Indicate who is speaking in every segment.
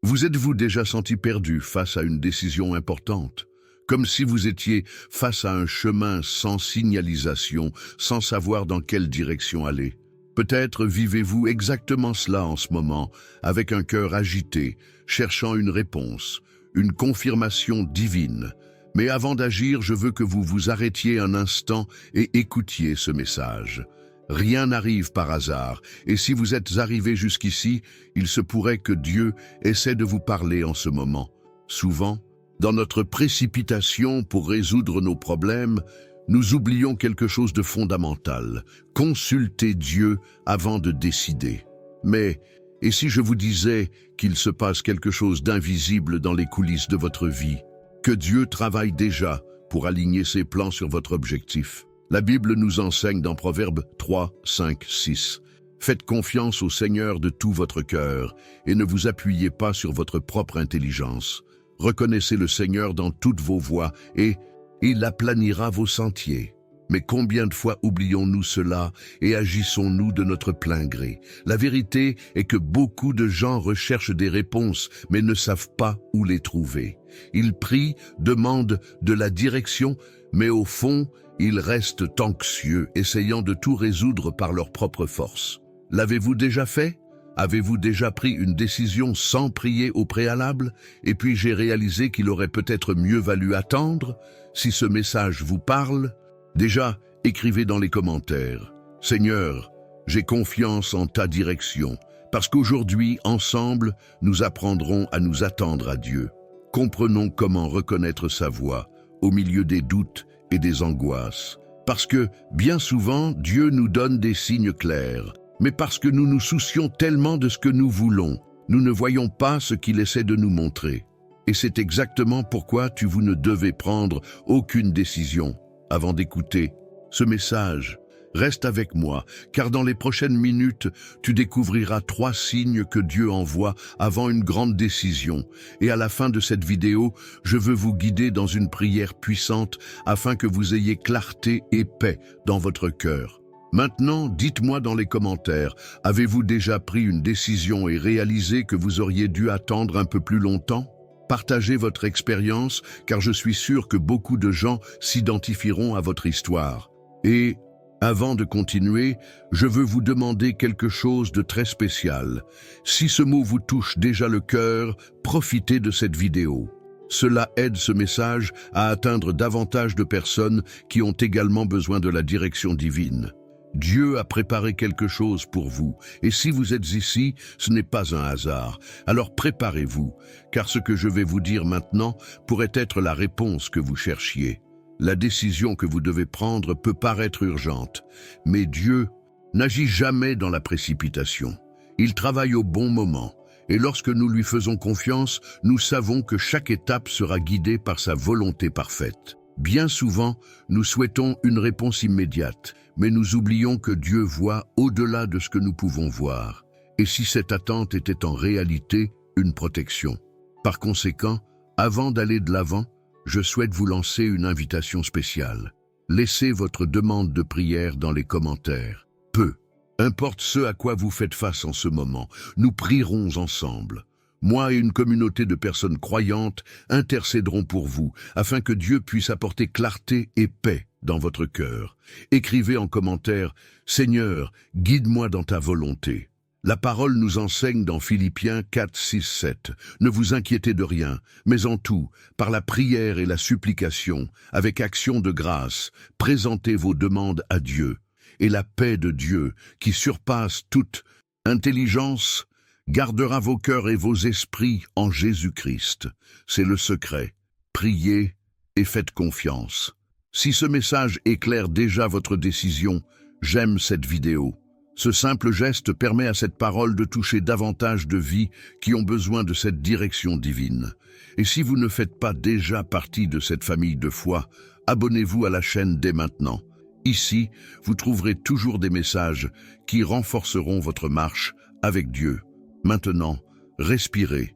Speaker 1: Vous êtes-vous déjà senti perdu face à une décision importante? Comme si vous étiez face à un chemin sans signalisation, sans savoir dans quelle direction aller. Peut-être vivez-vous exactement cela en ce moment, avec un cœur agité, cherchant une réponse, une confirmation divine. Mais avant d'agir, je veux que vous vous arrêtiez un instant et écoutiez ce message. Rien n'arrive par hasard, et si vous êtes arrivé jusqu'ici, il se pourrait que Dieu essaie de vous parler en ce moment. Souvent, dans notre précipitation pour résoudre nos problèmes, nous oublions quelque chose de fondamental. Consultez Dieu avant de décider. Mais, et si je vous disais qu'il se passe quelque chose d'invisible dans les coulisses de votre vie, que Dieu travaille déjà pour aligner ses plans sur votre objectif? La Bible nous enseigne dans Proverbes 3, 5, 6. Faites confiance au Seigneur de tout votre cœur et ne vous appuyez pas sur votre propre intelligence. Reconnaissez le Seigneur dans toutes vos voies et il aplanira vos sentiers. Mais combien de fois oublions-nous cela et agissons-nous de notre plein gré? La vérité est que beaucoup de gens recherchent des réponses mais ne savent pas où les trouver. Ils prient, demandent de la direction, mais au fond, ils restent anxieux, essayant de tout résoudre par leur propre force. L'avez-vous déjà fait? Avez-vous déjà pris une décision sans prier au préalable? Et puis j'ai réalisé qu'il aurait peut-être mieux valu attendre? Si ce message vous parle, déjà, écrivez dans les commentaires. Seigneur, j'ai confiance en ta direction, parce qu'aujourd'hui, ensemble, nous apprendrons à nous attendre à Dieu. Comprenons comment reconnaître sa voix au milieu des doutes et des angoisses. Parce que, bien souvent, Dieu nous donne des signes clairs, mais parce que nous nous soucions tellement de ce que nous voulons, nous ne voyons pas ce qu'il essaie de nous montrer. Et c'est exactement pourquoi vous ne devez prendre aucune décision avant d'écouter ce message. Reste avec moi, car dans les prochaines minutes, tu découvriras 3 signes que Dieu envoie avant une grande décision. Et à la fin de cette vidéo, je veux vous guider dans une prière puissante afin que vous ayez clarté et paix dans votre cœur. Maintenant, dites-moi dans les commentaires, avez-vous déjà pris une décision et réalisé que vous auriez dû attendre un peu plus longtemps? Partagez votre expérience, car je suis sûr que beaucoup de gens s'identifieront à votre histoire. Et avant de continuer, je veux vous demander quelque chose de très spécial. Si ce mot vous touche déjà le cœur, profitez de cette vidéo. Cela aide ce message à atteindre davantage de personnes qui ont également besoin de la direction divine. Dieu a préparé quelque chose pour vous, et si vous êtes ici, ce n'est pas un hasard. Alors préparez-vous, car ce que je vais vous dire maintenant pourrait être la réponse que vous cherchiez. La décision que vous devez prendre peut paraître urgente, mais Dieu n'agit jamais dans la précipitation. Il travaille au bon moment, et lorsque nous lui faisons confiance, nous savons que chaque étape sera guidée par sa volonté parfaite. Bien souvent, nous souhaitons une réponse immédiate, mais nous oublions que Dieu voit au-delà de ce que nous pouvons voir. Et si cette attente était en réalité une protection? Par conséquent, avant d'aller de l'avant, je souhaite vous lancer une invitation spéciale. Laissez votre demande de prière dans les commentaires. Peu importe ce à quoi vous faites face en ce moment, nous prierons ensemble. Moi et une communauté de personnes croyantes intercéderont pour vous, afin que Dieu puisse apporter clarté et paix dans votre cœur. Écrivez en commentaire « Seigneur, guide-moi dans ta volonté ». La parole nous enseigne dans Philippiens 4, 6, 7. Ne vous inquiétez de rien, mais en tout, par la prière et la supplication, avec action de grâce, présentez vos demandes à Dieu. Et la paix de Dieu, qui surpasse toute intelligence, gardera vos cœurs et vos esprits en Jésus-Christ. C'est le secret. Priez et faites confiance. Si ce message éclaire déjà votre décision, j'aime cette vidéo. Ce simple geste permet à cette parole de toucher davantage de vies qui ont besoin de cette direction divine. Et si vous ne faites pas déjà partie de cette famille de foi, abonnez-vous à la chaîne dès maintenant. Ici, vous trouverez toujours des messages qui renforceront votre marche avec Dieu. Maintenant, respirez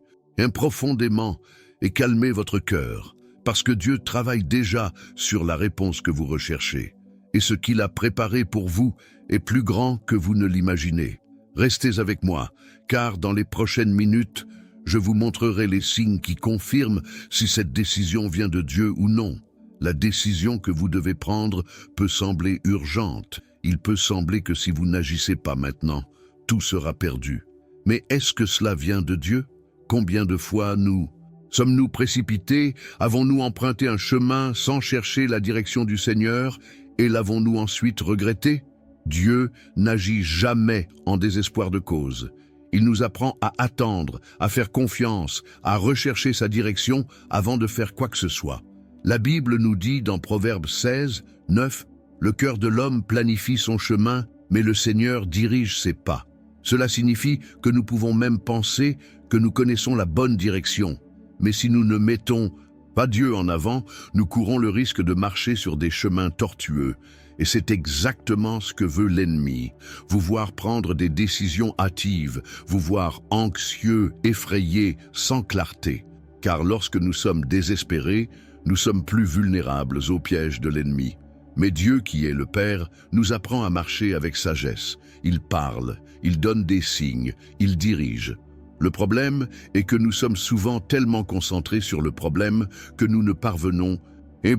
Speaker 1: profondément et calmez votre cœur, parce que Dieu travaille déjà sur la réponse que vous recherchez. Et ce qu'il a préparé pour vous est plus grand que vous ne l'imaginez. Restez avec moi, car dans les prochaines minutes, Je vous montrerai les signes qui confirment si cette décision vient de Dieu ou non. La décision que vous devez prendre peut sembler urgente. Il peut sembler que si vous n'agissez pas maintenant, tout sera perdu. Mais est-ce que cela vient de Dieu? Combien de fois sommes-nous précipités? Avons-nous emprunté un chemin sans chercher la direction du Seigneur et l'avons-nous ensuite regretté? Dieu n'agit jamais en désespoir de cause. Il nous apprend à attendre, à faire confiance, à rechercher sa direction avant de faire quoi que ce soit. La Bible nous dit dans Proverbe 16, 9, « Le cœur de l'homme planifie son chemin, mais le Seigneur dirige ses pas. » Cela signifie que nous pouvons même penser que nous connaissons la bonne direction. Mais si nous ne mettons pas Dieu en avant, nous courons le risque de marcher sur des chemins tortueux. Et c'est exactement ce que veut l'ennemi. Vous voir prendre des décisions hâtives, vous voir anxieux, effrayé, sans clarté. Car lorsque nous sommes désespérés, nous sommes plus vulnérables aux pièges de l'ennemi. Mais Dieu, qui est le Père, nous apprend à marcher avec sagesse. Il parle, il donne des signes, il dirige. Le problème est que nous sommes souvent tellement concentrés sur le problème que nous ne parvenons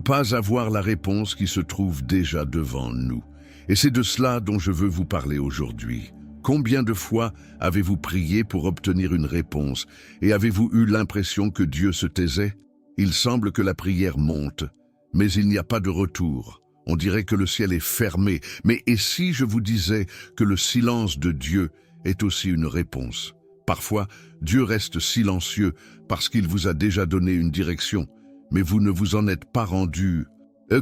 Speaker 1: pas à voir la réponse qui se trouve déjà devant nous. Et c'est de cela dont je veux vous parler aujourd'hui. Combien de fois avez-vous prié pour obtenir une réponse et avez-vous eu l'impression que Dieu se taisait? Il semble que la prière monte, mais il n'y a pas de retour. On dirait que le ciel est fermé. Mais et si je vous disais que le silence de Dieu est aussi une réponse? Parfois, Dieu reste silencieux parce qu'il vous a déjà donné une direction, mais vous ne vous en êtes pas rendu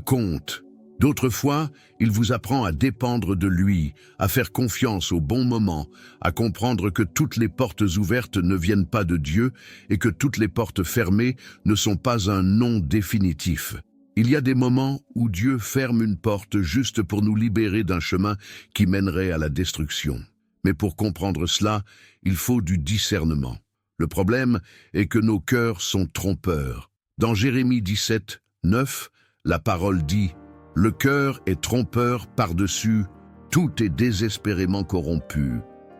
Speaker 1: compte. D'autres fois, il vous apprend à dépendre de lui, à faire confiance au bon moment, à comprendre que toutes les portes ouvertes ne viennent pas de Dieu et que toutes les portes fermées ne sont pas un non définitif. Il y a des moments où Dieu ferme une porte juste pour nous libérer d'un chemin qui mènerait à la destruction. Mais pour comprendre cela, il faut du discernement. Le problème est que nos cœurs sont trompeurs. Dans Jérémie 17, 9, la parole dit « Le cœur est trompeur par-dessus, tout est désespérément corrompu.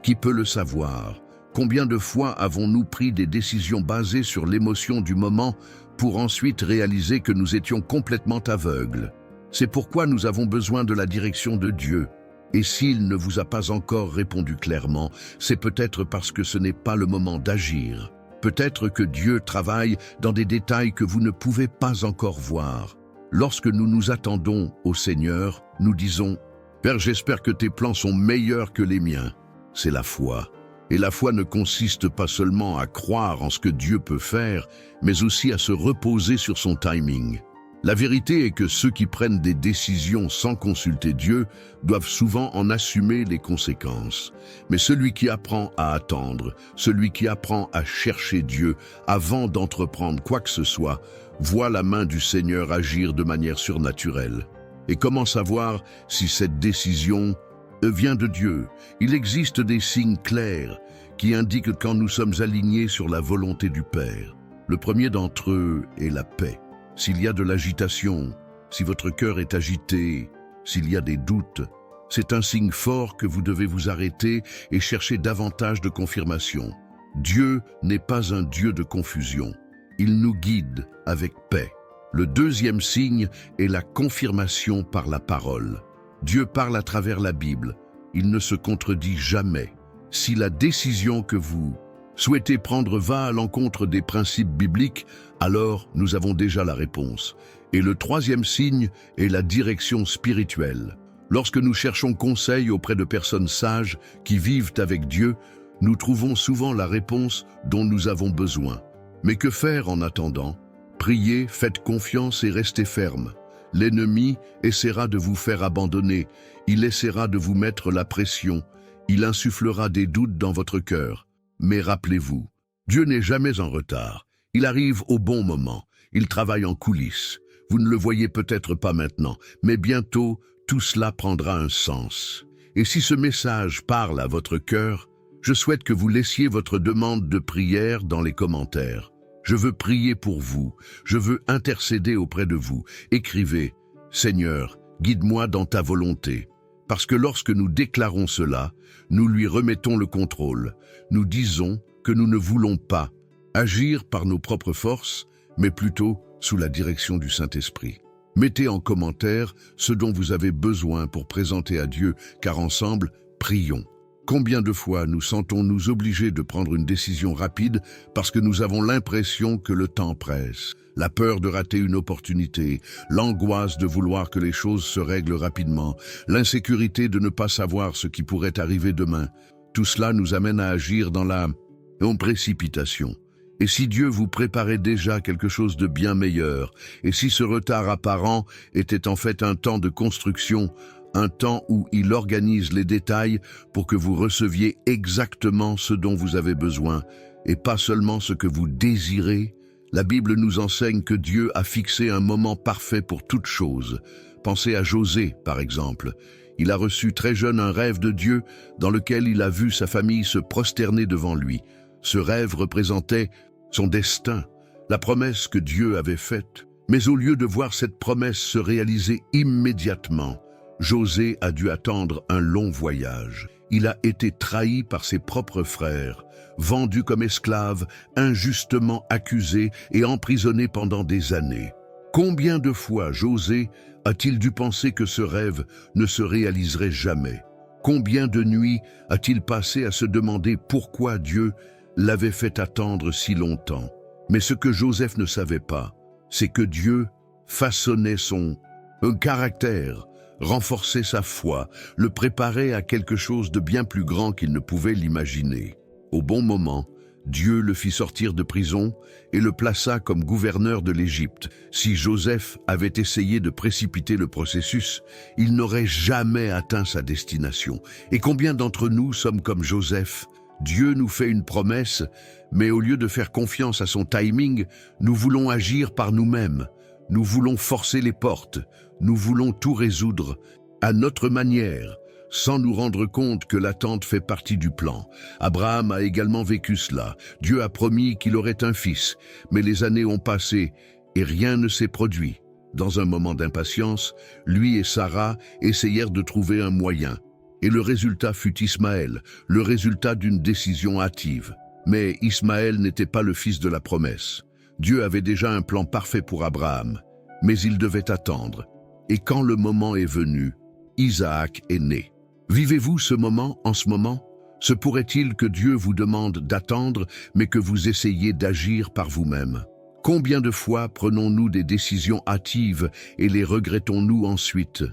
Speaker 1: Qui peut le savoir? Combien de fois avons-nous pris des décisions basées sur l'émotion du moment pour ensuite réaliser que nous étions complètement aveugles? C'est pourquoi nous avons besoin de la direction de Dieu. Et s'il ne vous a pas encore répondu clairement, c'est peut-être parce que ce n'est pas le moment d'agir. Peut-être que Dieu travaille dans des détails que vous ne pouvez pas encore voir. Lorsque nous nous attendons au Seigneur, nous disons « Père, j'espère que tes plans sont meilleurs que les miens ». C'est la foi. Et la foi ne consiste pas seulement à croire en ce que Dieu peut faire, mais aussi à se reposer sur son timing. La vérité est que ceux qui prennent des décisions sans consulter Dieu doivent souvent en assumer les conséquences. Mais celui qui apprend à attendre, celui qui apprend à chercher Dieu avant d'entreprendre quoi que ce soit, voit la main du Seigneur agir de manière surnaturelle. Et comment savoir si cette décision vient de Dieu? Il existe des signes clairs qui indiquent quand nous sommes alignés sur la volonté du Père. Le premier d'entre eux est la paix. S'il y a de l'agitation, si votre cœur est agité, s'il y a des doutes, c'est un signe fort que vous devez vous arrêter et chercher davantage de confirmation. Dieu n'est pas un Dieu de confusion. Il nous guide avec paix. Le deuxième signe est la confirmation par la parole. Dieu parle à travers la Bible. Il ne se contredit jamais. Si la décision que vous souhaitez prendre va à l'encontre des principes bibliques, alors nous avons déjà la réponse. Et le troisième signe est la direction spirituelle. Lorsque nous cherchons conseil auprès de personnes sages qui vivent avec Dieu, nous trouvons souvent la réponse dont nous avons besoin. Mais que faire en attendant? Priez, faites confiance et restez ferme. L'ennemi essaiera de vous faire abandonner, il essaiera de vous mettre la pression, il insufflera des doutes dans votre cœur. Mais rappelez-vous, Dieu n'est jamais en retard. Il arrive au bon moment. Il travaille en coulisses. Vous ne le voyez peut-être pas maintenant, mais bientôt, tout cela prendra un sens. Et si ce message parle à votre cœur, je souhaite que vous laissiez votre demande de prière dans les commentaires. Je veux prier pour vous. Je veux intercéder auprès de vous. Écrivez « Seigneur, guide-moi dans ta volonté ». Parce que lorsque nous déclarons cela, nous lui remettons le contrôle. Nous disons que nous ne voulons pas, agir par nos propres forces, mais plutôt sous la direction du Saint-Esprit. Mettez en commentaire ce dont vous avez besoin pour présenter à Dieu, car ensemble, prions. Combien de fois nous sentons-nous obligés de prendre une décision rapide parce que nous avons l'impression que le temps presse? La peur de rater une opportunité, l'angoisse de vouloir que les choses se règlent rapidement, l'insécurité de ne pas savoir ce qui pourrait arriver demain. Tout cela nous amène à agir dans la précipitation. Et si Dieu vous préparait déjà quelque chose de bien meilleur, et si ce retard apparent était en fait un temps de construction, un temps où il organise les détails pour que vous receviez exactement ce dont vous avez besoin, et pas seulement ce que vous désirez, la Bible nous enseigne que Dieu a fixé un moment parfait pour toute chose. Pensez à José, par exemple. Il a reçu très jeune un rêve de Dieu dans lequel il a vu sa famille se prosterner devant lui. Ce rêve représentait son destin, la promesse que Dieu avait faite. Mais au lieu de voir cette promesse se réaliser immédiatement, José a dû attendre un long voyage. Il a été trahi par ses propres frères, vendu comme esclave, injustement accusé et emprisonné pendant des années. Combien de fois José a-t-il dû penser que ce rêve ne se réaliserait jamais? Combien de nuits a-t-il passé à se demander pourquoi Dieu l'avait fait attendre si longtemps? Mais ce que Joseph ne savait pas, c'est que Dieu façonnait son caractère, renforçait sa foi, le préparait à quelque chose de bien plus grand qu'il ne pouvait l'imaginer. Au bon moment, Dieu le fit sortir de prison et le plaça comme gouverneur de l'Égypte. Si Joseph avait essayé de précipiter le processus, il n'aurait jamais atteint sa destination. Et combien d'entre nous sommes comme Joseph? Dieu nous fait une promesse, mais au lieu de faire confiance à son timing, nous voulons agir par nous-mêmes. Nous voulons forcer les portes. Nous voulons tout résoudre à notre manière, sans nous rendre compte que l'attente fait partie du plan. Abraham a également vécu cela. Dieu a promis qu'il aurait un fils, mais les années ont passé et rien ne s'est produit. Dans un moment d'impatience, lui et Sarah essayèrent de trouver un moyen. Et le résultat fut Ismaël, le résultat d'une décision hâtive. Mais Ismaël n'était pas le fils de la promesse. Dieu avait déjà un plan parfait pour Abraham, mais il devait attendre. Et quand le moment est venu, Isaac est né. Vivez-vous ce moment en ce moment? Se pourrait-il que Dieu vous demande d'attendre, mais que vous essayiez d'agir par vous-même? Combien de fois prenons-nous des décisions hâtives et les regrettons-nous ensuite?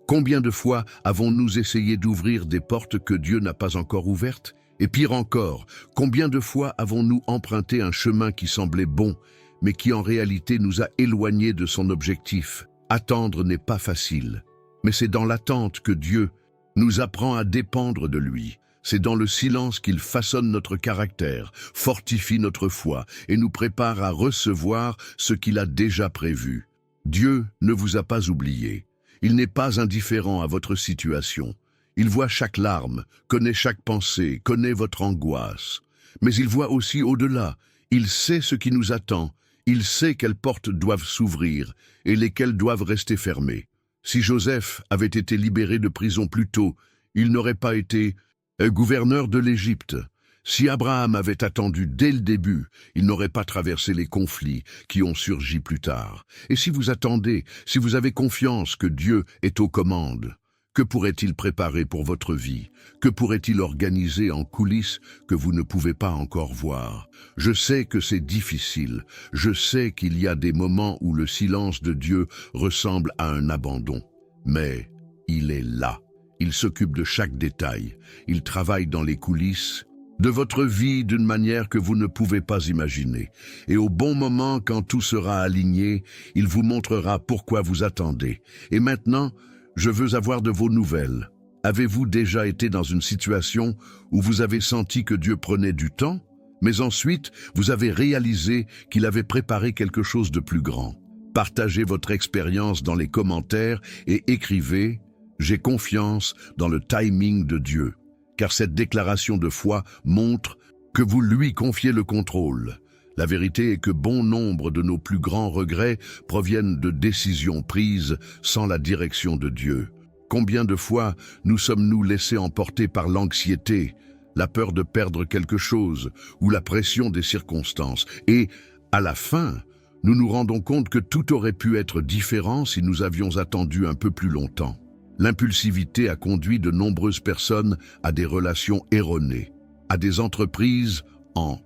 Speaker 1: Combien de fois avons-nous essayé d'ouvrir des portes que Dieu n'a pas encore ouvertes? Et pire encore, combien de fois avons-nous emprunté un chemin qui semblait bon, mais qui en réalité nous a éloignés de son objectif? Attendre n'est pas facile, mais c'est dans l'attente que Dieu nous apprend à dépendre de lui. C'est dans le silence qu'il façonne notre caractère, fortifie notre foi et nous prépare à recevoir ce qu'il a déjà prévu. Dieu ne vous a pas oublié. Il n'est pas indifférent à votre situation. Il voit chaque larme, connaît chaque pensée, connaît votre angoisse. Mais il voit aussi au-delà. Il sait ce qui nous attend. Il sait quelles portes doivent s'ouvrir et lesquelles doivent rester fermées. Si Joseph avait été libéré de prison plus tôt, il n'aurait pas été gouverneur de l'Égypte. Si Abraham avait attendu dès le début, il n'aurait pas traversé les conflits qui ont surgi plus tard. Et si vous attendez, si vous avez confiance que Dieu est aux commandes, que pourrait-il préparer pour votre vie? Que pourrait-il organiser en coulisses que vous ne pouvez pas encore voir? Je sais que c'est difficile. Je sais qu'il y a des moments où le silence de Dieu ressemble à un abandon. Mais il est là. Il s'occupe de chaque détail. Il travaille dans les coulisses de votre vie d'une manière que vous ne pouvez pas imaginer. Et au bon moment, quand tout sera aligné, il vous montrera pourquoi vous attendez. Et maintenant, je veux avoir de vos nouvelles. Avez-vous déjà été dans une situation où vous avez senti que Dieu prenait du temps, mais ensuite vous avez réalisé qu'il avait préparé quelque chose de plus grand? Partagez votre expérience dans les commentaires et écrivez « J'ai confiance dans le timing de Dieu ». Car cette déclaration de foi montre que vous lui confiez le contrôle. La vérité est que bon nombre de nos plus grands regrets proviennent de décisions prises sans la direction de Dieu. Combien de fois nous sommes-nous laissés emporter par l'anxiété, la peur de perdre quelque chose ou la pression des circonstances. Et, à la fin, nous nous rendons compte que tout aurait pu être différent si nous avions attendu un peu plus longtemps. L'impulsivité a conduit de nombreuses personnes à des relations erronées, à des entreprises en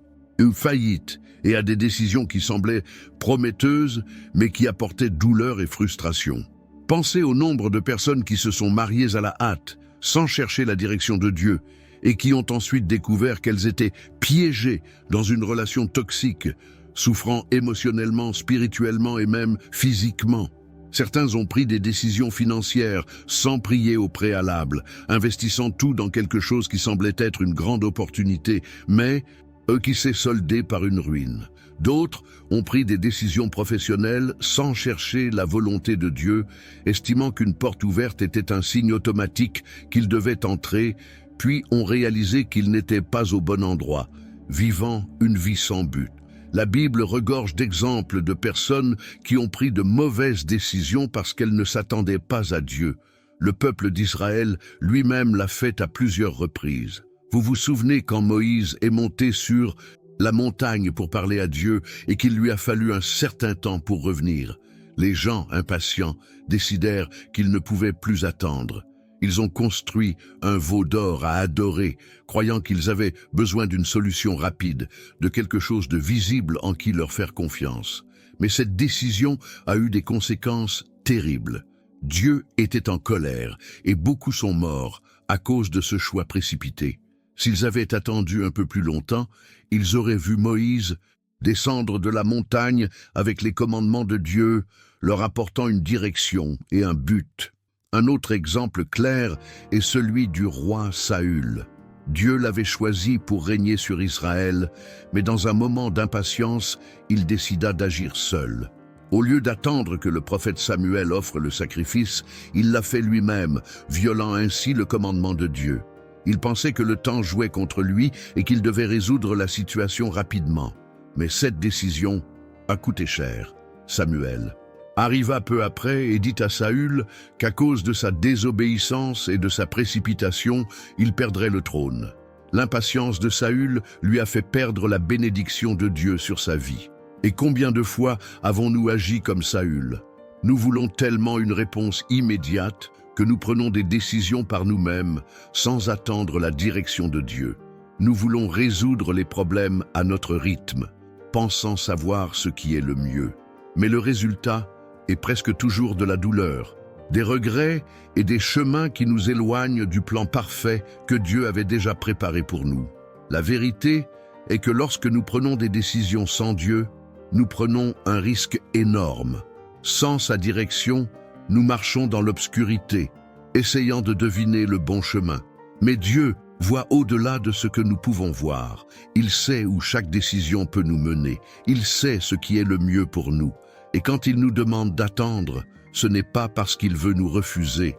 Speaker 1: faillite et à des décisions qui semblaient prometteuses mais qui apportaient douleur et frustration. Pensez au nombre de personnes qui se sont mariées à la hâte, sans chercher la direction de Dieu, et qui ont ensuite découvert qu'elles étaient piégées dans une relation toxique, souffrant émotionnellement, spirituellement et même physiquement. Certains ont pris des décisions financières sans prier au préalable, investissant tout dans quelque chose qui semblait être une grande opportunité, mais qui s'est soldé par une ruine. D'autres ont pris des décisions professionnelles sans chercher la volonté de Dieu, estimant qu'une porte ouverte était un signe automatique qu'ils devaient entrer, puis ont réalisé qu'ils n'étaient pas au bon endroit, vivant une vie sans but. La Bible regorge d'exemples de personnes qui ont pris de mauvaises décisions parce qu'elles ne s'attendaient pas à Dieu. Le peuple d'Israël lui-même l'a fait à plusieurs reprises. Vous vous souvenez quand Moïse est monté sur la montagne pour parler à Dieu et qu'il lui a fallu un certain temps pour revenir. Les gens, impatients, décidèrent qu'ils ne pouvaient plus attendre. Ils ont construit un veau d'or à adorer, croyant qu'ils avaient besoin d'une solution rapide, de quelque chose de visible en qui leur faire confiance. Mais cette décision a eu des conséquences terribles. Dieu était en colère et beaucoup sont morts à cause de ce choix précipité. S'ils avaient attendu un peu plus longtemps, ils auraient vu Moïse descendre de la montagne avec les commandements de Dieu, leur apportant une direction et un but. Un autre exemple clair est celui du roi Saül. Dieu l'avait choisi pour régner sur Israël, mais dans un moment d'impatience, il décida d'agir seul. Au lieu d'attendre que le prophète Samuel offre le sacrifice, il l'a fait lui-même, violant ainsi le commandement de Dieu. Il pensait que le temps jouait contre lui et qu'il devait résoudre la situation rapidement. Mais cette décision a coûté cher. Samuel arriva peu après et dit à Saül qu'à cause de sa désobéissance et de sa précipitation, il perdrait le trône. L'impatience de Saül lui a fait perdre la bénédiction de Dieu sur sa vie. Et combien de fois avons-nous agi comme Saül? Nous voulons tellement une réponse immédiate que nous prenons des décisions par nous-mêmes sans attendre la direction de Dieu. Nous voulons résoudre les problèmes à notre rythme, pensant savoir ce qui est le mieux. Mais le résultat est presque toujours de la douleur, des regrets et des chemins qui nous éloignent du plan parfait que Dieu avait déjà préparé pour nous. La vérité est que lorsque nous prenons des décisions sans Dieu, nous prenons un risque énorme. Sans sa direction, nous marchons dans l'obscurité, essayant de deviner le bon chemin. Mais Dieu voit au-delà de ce que nous pouvons voir. Il sait où chaque décision peut nous mener. Il sait ce qui est le mieux pour nous. Et quand il nous demande d'attendre, ce n'est pas parce qu'il veut nous refuser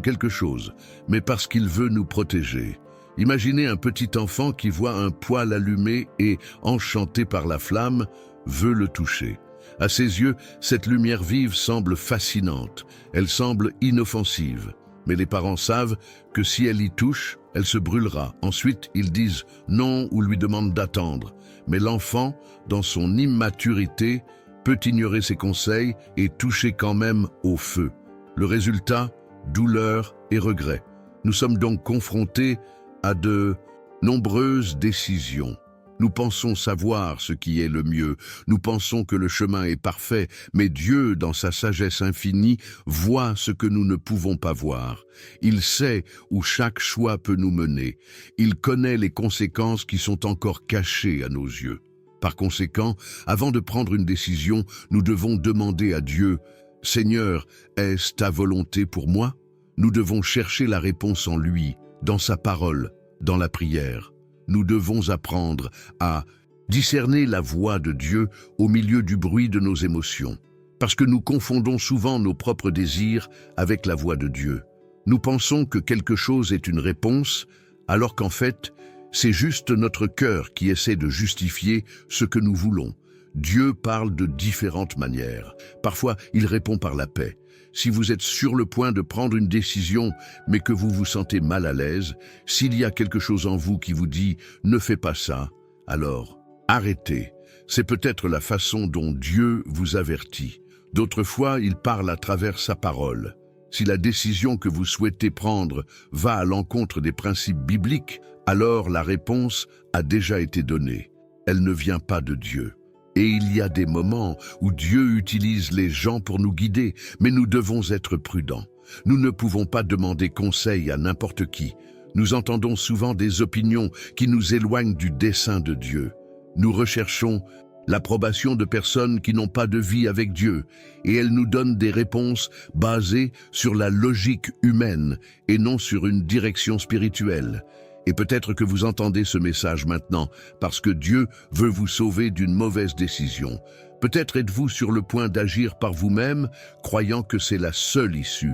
Speaker 1: quelque chose, mais parce qu'il veut nous protéger. Imaginez un petit enfant qui voit un poêle allumé et, enchanté par la flamme, veut le toucher. À ses yeux, cette lumière vive semble fascinante, elle semble inoffensive. Mais les parents savent que si elle y touche, elle se brûlera. Ensuite, ils disent non ou lui demandent d'attendre. Mais l'enfant, dans son immaturité, peut ignorer ses conseils et toucher quand même au feu. Le résultat, douleur et regret. Nous sommes donc confrontés à de nombreuses décisions. Nous pensons savoir ce qui est le mieux, nous pensons que le chemin est parfait, mais Dieu, dans sa sagesse infinie, voit ce que nous ne pouvons pas voir. Il sait où chaque choix peut nous mener. Il connaît les conséquences qui sont encore cachées à nos yeux. Par conséquent, avant de prendre une décision, nous devons demander à Dieu « Seigneur, est-ce ta volonté pour moi ?» Nous devons chercher la réponse en lui, dans sa parole, dans la prière. Nous devons apprendre à discerner la voix de Dieu au milieu du bruit de nos émotions, parce que nous confondons souvent nos propres désirs avec la voix de Dieu. Nous pensons que quelque chose est une réponse, alors qu'en fait, c'est juste notre cœur qui essaie de justifier ce que nous voulons. Dieu parle de différentes manières. Parfois, il répond par la paix. si vous êtes sur le point de prendre une décision, mais que vous vous sentez mal à l'aise, s'il y a quelque chose en vous qui vous dit « ne fais pas ça », alors arrêtez. C'est peut-être la façon dont Dieu vous avertit. D'autres fois, il parle à travers sa parole. Si la décision que vous souhaitez prendre va à l'encontre des principes bibliques, alors la réponse a déjà été donnée. Elle ne vient pas de Dieu. Et il y a des moments où Dieu utilise les gens pour nous guider, mais nous devons être prudents. Nous ne pouvons pas demander conseil à n'importe qui. Nous entendons souvent des opinions qui nous éloignent du dessein de Dieu. Nous recherchons l'approbation de personnes qui n'ont pas de vie avec Dieu, et elles nous donnent des réponses basées sur la logique humaine et non sur une direction spirituelle. Et peut-être que vous entendez ce message maintenant parce que Dieu veut vous sauver d'une mauvaise décision. Peut-être êtes-vous sur le point d'agir par vous-même, croyant que c'est la seule issue.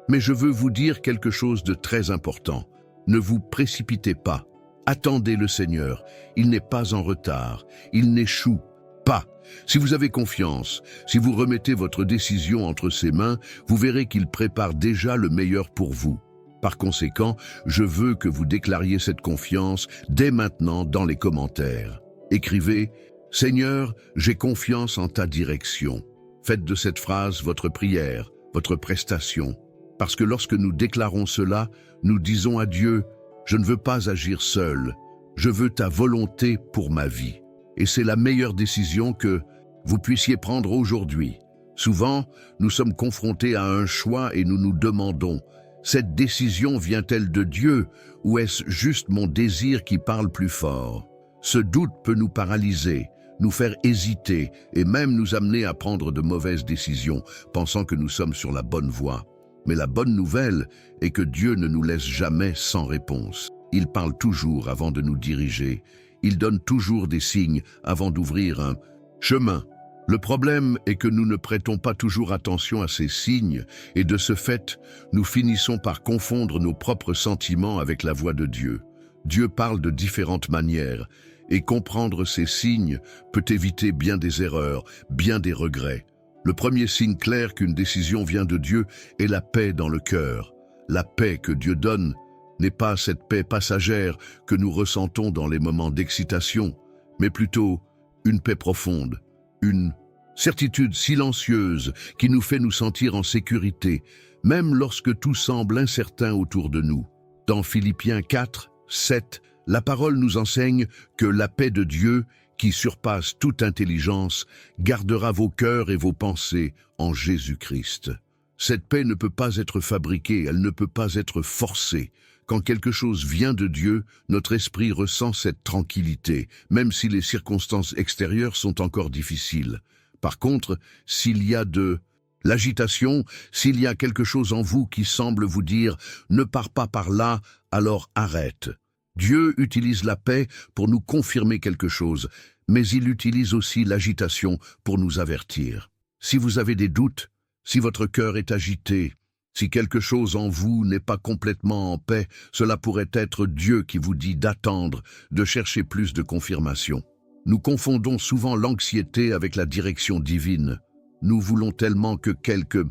Speaker 1: Mais je veux vous dire quelque chose de très important. Ne vous précipitez pas. Attendez le Seigneur. Il n'est pas en retard. Il n'échoue pas. Si vous avez confiance, si vous remettez votre décision entre ses mains, vous verrez qu'il prépare déjà le meilleur pour vous. Par conséquent, je veux que vous déclariez cette confiance dès maintenant dans les commentaires. Écrivez « Seigneur, j'ai confiance en ta direction ». Faites de cette phrase votre prière, votre prestation. Parce que lorsque nous déclarons cela, nous disons à Dieu « Je ne veux pas agir seul, je veux ta volonté pour ma vie ». Et c'est la meilleure décision que vous puissiez prendre aujourd'hui. Souvent, nous sommes confrontés à un choix et nous nous demandons « Cette décision vient-elle de Dieu ou est-ce juste mon désir qui parle plus fort ?» Ce doute peut nous paralyser, nous faire hésiter et même nous amener à prendre de mauvaises décisions, pensant que nous sommes sur la bonne voie. Mais la bonne nouvelle est que Dieu ne nous laisse jamais sans réponse. Il parle toujours avant de nous diriger. Il donne toujours des signes avant d'ouvrir un chemin. Le problème est que nous ne prêtons pas toujours attention à ces signes et de ce fait, nous finissons par confondre nos propres sentiments avec la voix de Dieu. Dieu parle de différentes manières et comprendre ces signes peut éviter bien des erreurs, bien des regrets. Le premier signe clair qu'une décision vient de Dieu est la paix dans le cœur. La paix que Dieu donne n'est pas cette paix passagère que nous ressentons dans les moments d'excitation, mais plutôt une paix profonde, une certitude silencieuse qui nous fait nous sentir en sécurité, même lorsque tout semble incertain autour de nous. Dans Philippiens 4, 7, la parole nous enseigne que la paix de Dieu, qui surpasse toute intelligence, gardera vos cœurs et vos pensées en Jésus-Christ. Cette paix ne peut pas être fabriquée, elle ne peut pas être forcée. Quand quelque chose vient de Dieu, notre esprit ressent cette tranquillité, même si les circonstances extérieures sont encore difficiles. Par contre, s'il y a de l'agitation, s'il y a quelque chose en vous qui semble vous dire « ne pars pas par là », alors arrête. Dieu utilise la paix pour nous confirmer quelque chose, mais il utilise aussi l'agitation pour nous avertir. Si vous avez des doutes, si votre cœur est agité, si quelque chose en vous n'est pas complètement en paix, cela pourrait être Dieu qui vous dit d'attendre, de chercher plus de confirmation. Nous confondons souvent l'anxiété avec la direction divine. Nous voulons tellement que quelque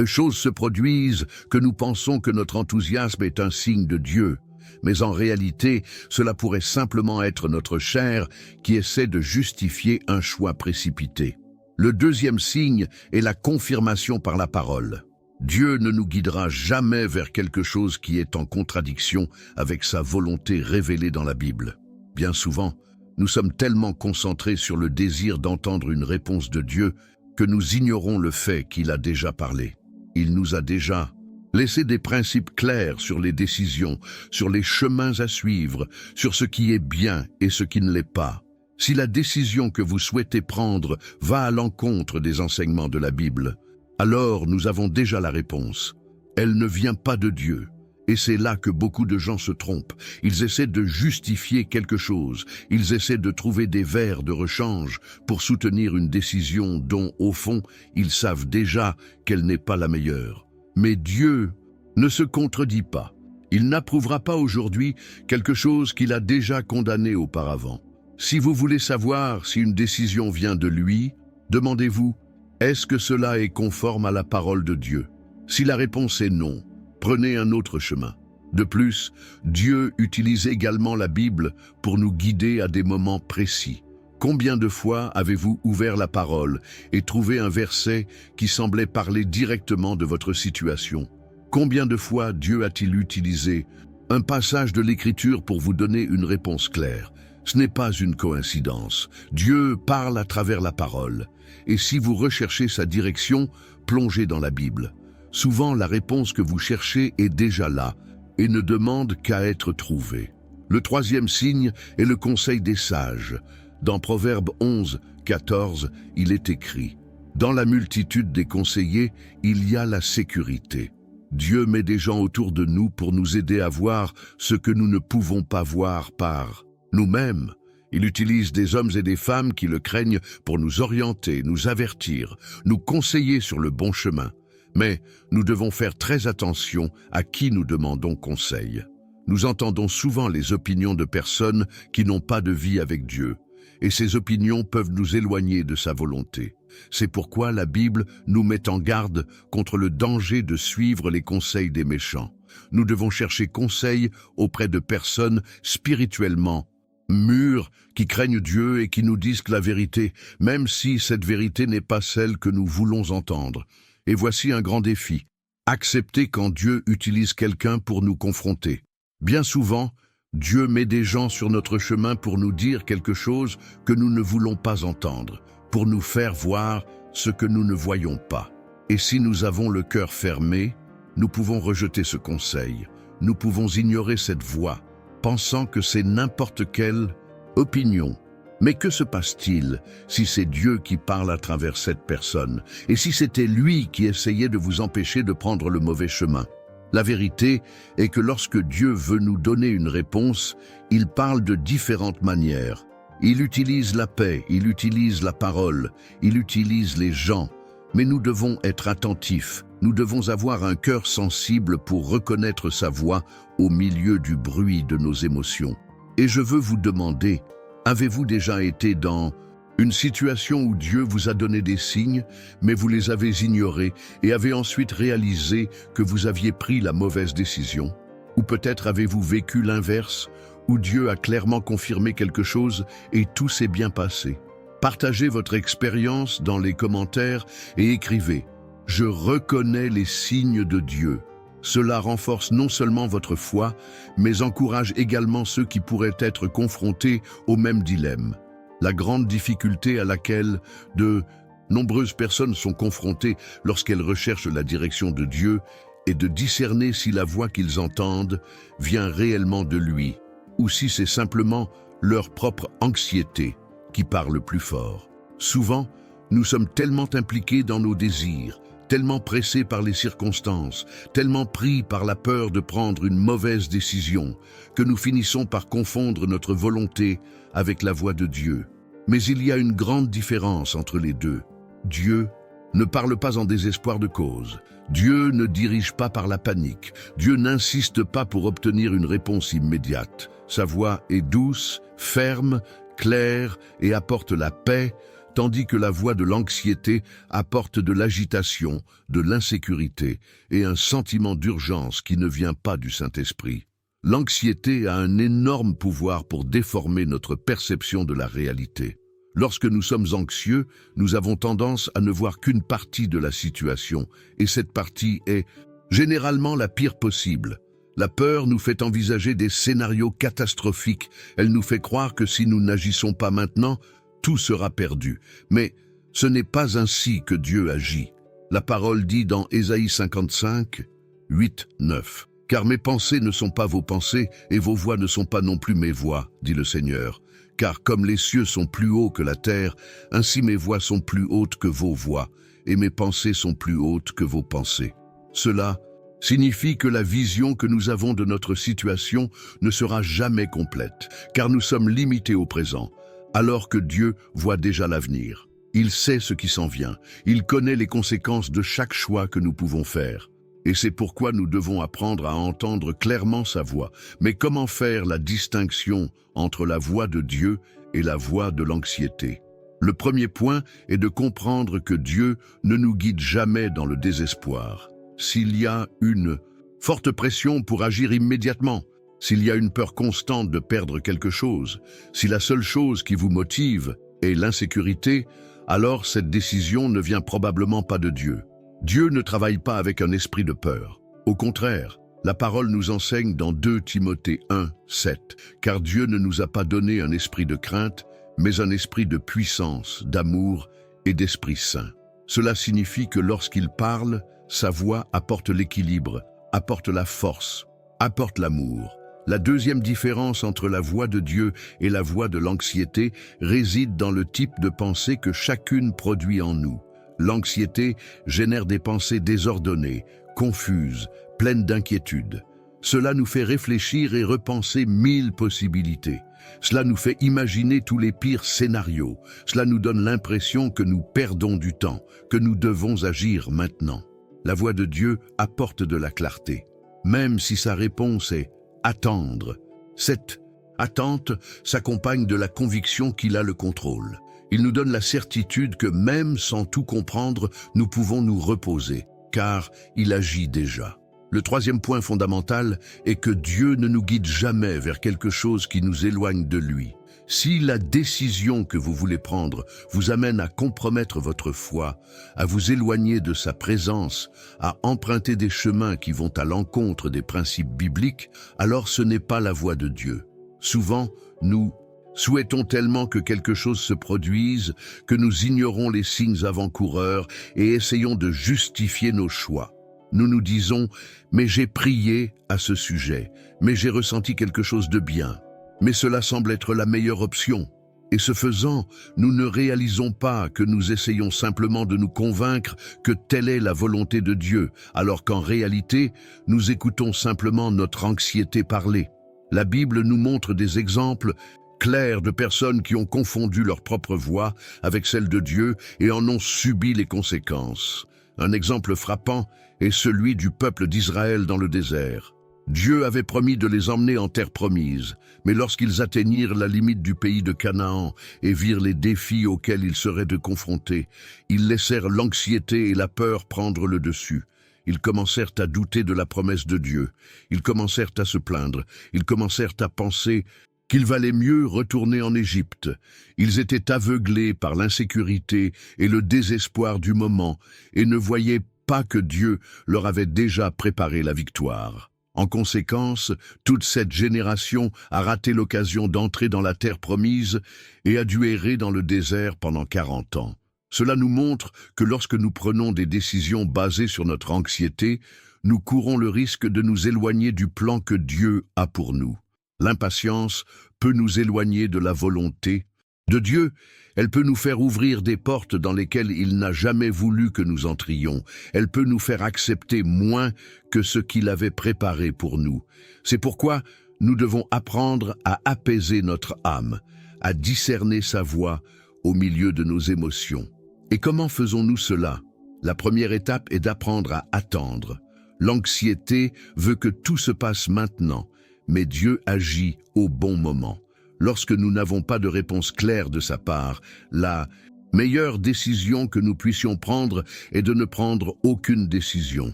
Speaker 1: chose se produise que nous pensons que notre enthousiasme est un signe de Dieu. Mais en réalité, cela pourrait simplement être notre chair qui essaie de justifier un choix précipité. Le deuxième signe est la confirmation par la parole. Dieu ne nous guidera jamais vers quelque chose qui est en contradiction avec sa volonté révélée dans la Bible. Bien souvent, nous sommes tellement concentrés sur le désir d'entendre une réponse de Dieu que nous ignorons le fait qu'il a déjà parlé. Il nous a déjà laissé des principes clairs sur les décisions, sur les chemins à suivre, sur ce qui est bien et ce qui ne l'est pas. Si la décision que vous souhaitez prendre va à l'encontre des enseignements de la Bible, alors nous avons déjà la réponse. Elle ne vient pas de Dieu. Et c'est là que beaucoup de gens se trompent. Ils essaient de justifier quelque chose. Ils essaient de trouver des vers de rechange pour soutenir une décision dont, au fond, ils savent déjà qu'elle n'est pas la meilleure. Mais Dieu ne se contredit pas. Il n'approuvera pas aujourd'hui quelque chose qu'il a déjà condamné auparavant. Si vous voulez savoir si une décision vient de lui, demandez-vous, Est-ce que cela est conforme à la parole de Dieu? Si la réponse est non, prenez un autre chemin. De plus, Dieu utilise également la Bible pour nous guider à des moments précis. Combien de fois avez-vous ouvert la parole et trouvé un verset qui semblait parler directement de votre situation? Combien de fois Dieu a-t-il utilisé un passage de l'Écriture pour vous donner une réponse claire? Ce n'est pas une coïncidence. Dieu parle à travers la parole. Et si vous recherchez sa direction, plongez dans la Bible. Souvent, la réponse que vous cherchez est déjà là et ne demande qu'à être trouvée. Le troisième signe est le conseil des sages. Dans Proverbe 11, 14, il est écrit « Dans la multitude des conseillers, il y a la sécurité ». Dieu met des gens autour de nous pour nous aider à voir ce que nous ne pouvons pas voir par nous-mêmes. Il utilise des hommes et des femmes qui le craignent pour nous orienter, nous avertir, nous conseiller sur le bon chemin. Mais nous devons faire très attention à qui nous demandons conseil. Nous entendons souvent les opinions de personnes qui n'ont pas de vie avec Dieu, et ces opinions peuvent nous éloigner de sa volonté. C'est pourquoi la Bible nous met en garde contre le danger de suivre les conseils des méchants. Nous devons chercher conseil auprès de personnes spirituellement mûres, qui craignent Dieu et qui nous disent la vérité, même si cette vérité n'est pas celle que nous voulons entendre. Et voici un grand défi. Accepter quand Dieu utilise quelqu'un pour nous confronter. Bien souvent, Dieu met des gens sur notre chemin pour nous dire quelque chose que nous ne voulons pas entendre, pour nous faire voir ce que nous ne voyons pas. Et si nous avons le cœur fermé, nous pouvons rejeter ce conseil. Nous pouvons ignorer cette voix, pensant que c'est n'importe quelle opinion. Mais que se passe-t-il si c'est Dieu qui parle à travers cette personne, et si c'était lui qui essayait de vous empêcher de prendre le mauvais chemin? La vérité est que lorsque Dieu veut nous donner une réponse, il parle de différentes manières. Il utilise la paix, il utilise la parole, il utilise les gens. Mais nous devons être attentifs, nous devons avoir un cœur sensible pour reconnaître sa voix au milieu du bruit de nos émotions. Et je veux vous demander, avez-vous déjà été dans une situation où Dieu vous a donné des signes, mais vous les avez ignorés et avez ensuite réalisé que vous aviez pris la mauvaise décision? Ou peut-être avez-vous vécu l'inverse, où Dieu a clairement confirmé quelque chose et tout s'est bien passé? Partagez votre expérience dans les commentaires et écrivez « Je reconnais les signes de Dieu ». Cela renforce non seulement votre foi, mais encourage également ceux qui pourraient être confrontés au même dilemme. La grande difficulté à laquelle de nombreuses personnes sont confrontées lorsqu'elles recherchent la direction de Dieu est de discerner si la voix qu'ils entendent vient réellement de lui, ou si c'est simplement leur propre anxiété qui parle plus fort. Souvent, nous sommes tellement impliqués dans nos désirs, tellement pressés par les circonstances, tellement pris par la peur de prendre une mauvaise décision, que nous finissons par confondre notre volonté avec la voix de Dieu. Mais il y a une grande différence entre les deux. Dieu ne parle pas en désespoir de cause. Dieu ne dirige pas par la panique. Dieu n'insiste pas pour obtenir une réponse immédiate. Sa voix est douce, ferme, claire et apporte la paix, tandis que la voix de l'anxiété apporte de l'agitation, de l'insécurité et un sentiment d'urgence qui ne vient pas du Saint-Esprit. L'anxiété a un énorme pouvoir pour déformer notre perception de la réalité. Lorsque nous sommes anxieux, nous avons tendance à ne voir qu'une partie de la situation, et cette partie est généralement la pire possible. La peur nous fait envisager des scénarios catastrophiques. Elle nous fait croire que si nous n'agissons pas maintenant, tout sera perdu. Mais ce n'est pas ainsi que Dieu agit. La parole dit dans Ésaïe 55, 8, 9. « Car mes pensées ne sont pas vos pensées, et vos voix ne sont pas non plus mes voix, dit le Seigneur. Car comme les cieux sont plus hauts que la terre, ainsi mes voix sont plus hautes que vos voix, et mes pensées sont plus hautes que vos pensées. » Cela signifie que la vision que nous avons de notre situation ne sera jamais complète, car nous sommes limités au présent, alors que Dieu voit déjà l'avenir. Il sait ce qui s'en vient, il connaît les conséquences de chaque choix que nous pouvons faire. Et c'est pourquoi nous devons apprendre à entendre clairement sa voix. Mais comment faire la distinction entre la voix de Dieu et la voix de l'anxiété? Le premier point est de comprendre que Dieu ne nous guide jamais dans le désespoir. S'il y a une forte pression pour agir immédiatement, s'il y a une peur constante de perdre quelque chose, si la seule chose qui vous motive est l'insécurité, alors cette décision ne vient probablement pas de Dieu. Dieu ne travaille pas avec un esprit de peur. Au contraire, la parole nous enseigne dans 2 Timothée 1, 7, « Car Dieu ne nous a pas donné un esprit de crainte, mais un esprit de puissance, d'amour et d'esprit saint. » Cela signifie que lorsqu'il parle, sa voix apporte l'équilibre, apporte la force, apporte l'amour. La deuxième différence entre la voix de Dieu et la voix de l'anxiété réside dans le type de pensée que chacune produit en nous. L'anxiété génère des pensées désordonnées, confuses, pleines d'inquiétude. Cela nous fait réfléchir et repenser 1000 possibilités. Cela nous fait imaginer tous les pires scénarios. Cela nous donne l'impression que nous perdons du temps, que nous devons agir maintenant. La voix de Dieu apporte de la clarté, même si sa réponse est « attendre ». Cette attente s'accompagne de la conviction qu'il a le contrôle. Il nous donne la certitude que même sans tout comprendre, nous pouvons nous reposer, car il agit déjà. Le troisième point fondamental est que Dieu ne nous guide jamais vers quelque chose qui nous éloigne de lui. Si la décision que vous voulez prendre vous amène à compromettre votre foi, à vous éloigner de sa présence, à emprunter des chemins qui vont à l'encontre des principes bibliques, alors ce n'est pas la voie de Dieu. Souvent, nous souhaitons tellement que quelque chose se produise que nous ignorons les signes avant-coureurs et essayons de justifier nos choix. Nous nous disons « mais j'ai prié à ce sujet, mais j'ai ressenti quelque chose de bien ». Mais cela semble être la meilleure option. Et ce faisant, nous ne réalisons pas que nous essayons simplement de nous convaincre que telle est la volonté de Dieu, alors qu'en réalité, nous écoutons simplement notre anxiété parler. La Bible nous montre des exemples clairs de personnes qui ont confondu leur propre voix avec celle de Dieu et en ont subi les conséquences. Un exemple frappant est celui du peuple d'Israël dans le désert. Dieu avait promis de les emmener en terre promise, mais lorsqu'ils atteignirent la limite du pays de Canaan et virent les défis auxquels ils seraient confrontés, ils laissèrent l'anxiété et la peur prendre le dessus. Ils commencèrent à douter de la promesse de Dieu. Ils commencèrent à se plaindre. Ils commencèrent à penser qu'il valait mieux retourner en Égypte. Ils étaient aveuglés par l'insécurité et le désespoir du moment et ne voyaient pas que Dieu leur avait déjà préparé la victoire. En conséquence, toute cette génération a raté l'occasion d'entrer dans la terre promise et a dû errer dans le désert pendant 40 ans. Cela nous montre que lorsque nous prenons des décisions basées sur notre anxiété, nous courons le risque de nous éloigner du plan que Dieu a pour nous. L'impatience peut nous éloigner de la volonté de Dieu. Elle peut nous faire ouvrir des portes dans lesquelles il n'a jamais voulu que nous entrions. Elle peut nous faire accepter moins que ce qu'il avait préparé pour nous. C'est pourquoi nous devons apprendre à apaiser notre âme, à discerner sa voix au milieu de nos émotions. Et comment faisons-nous cela? La première étape est d'apprendre à attendre. L'anxiété veut que tout se passe maintenant, mais Dieu agit au bon moment. Lorsque nous n'avons pas de réponse claire de sa part, la meilleure décision que nous puissions prendre est de ne prendre aucune décision.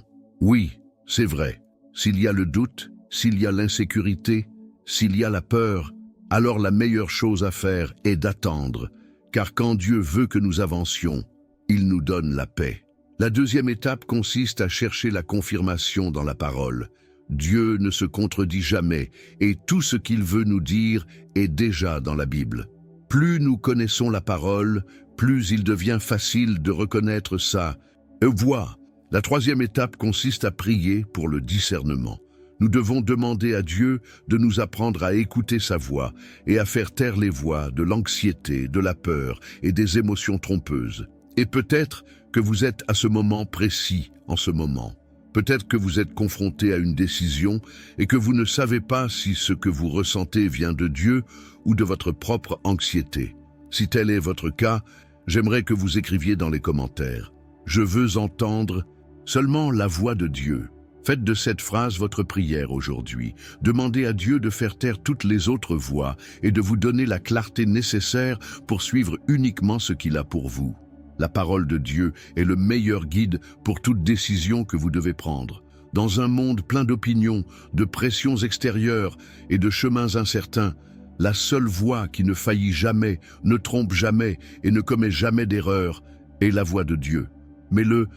Speaker 1: Oui, c'est vrai. S'il y a le doute, s'il y a l'insécurité, s'il y a la peur, alors la meilleure chose à faire est d'attendre, car quand Dieu veut que nous avancions, il nous donne la paix. La deuxième étape consiste à chercher la confirmation dans la parole. Dieu ne se contredit jamais et tout ce qu'il veut nous dire est déjà dans la Bible. Plus nous connaissons la parole, plus il devient facile de reconnaître sa voix. La troisième étape consiste à prier pour le discernement. Nous devons demander à Dieu de nous apprendre à écouter sa voix et à faire taire les voix de l'anxiété, de la peur et des émotions trompeuses. Et peut-être que vous êtes à ce moment précis en ce moment. Peut-être que vous êtes confronté à une décision et que vous ne savez pas si ce que vous ressentez vient de Dieu ou de votre propre anxiété. Si tel est votre cas, j'aimerais que vous écriviez dans les commentaires « Je veux entendre seulement la voix de Dieu ». Faites de cette phrase votre prière aujourd'hui. Demandez à Dieu de faire taire toutes les autres voix et de vous donner la clarté nécessaire pour suivre uniquement ce qu'il a pour vous. La parole de Dieu est le meilleur guide pour toute décision que vous devez prendre. Dans un monde plein d'opinions, de pressions extérieures et de chemins incertains, la seule voix qui ne faillit jamais, ne trompe jamais et ne commet jamais d'erreur est la voix de Dieu. Mais le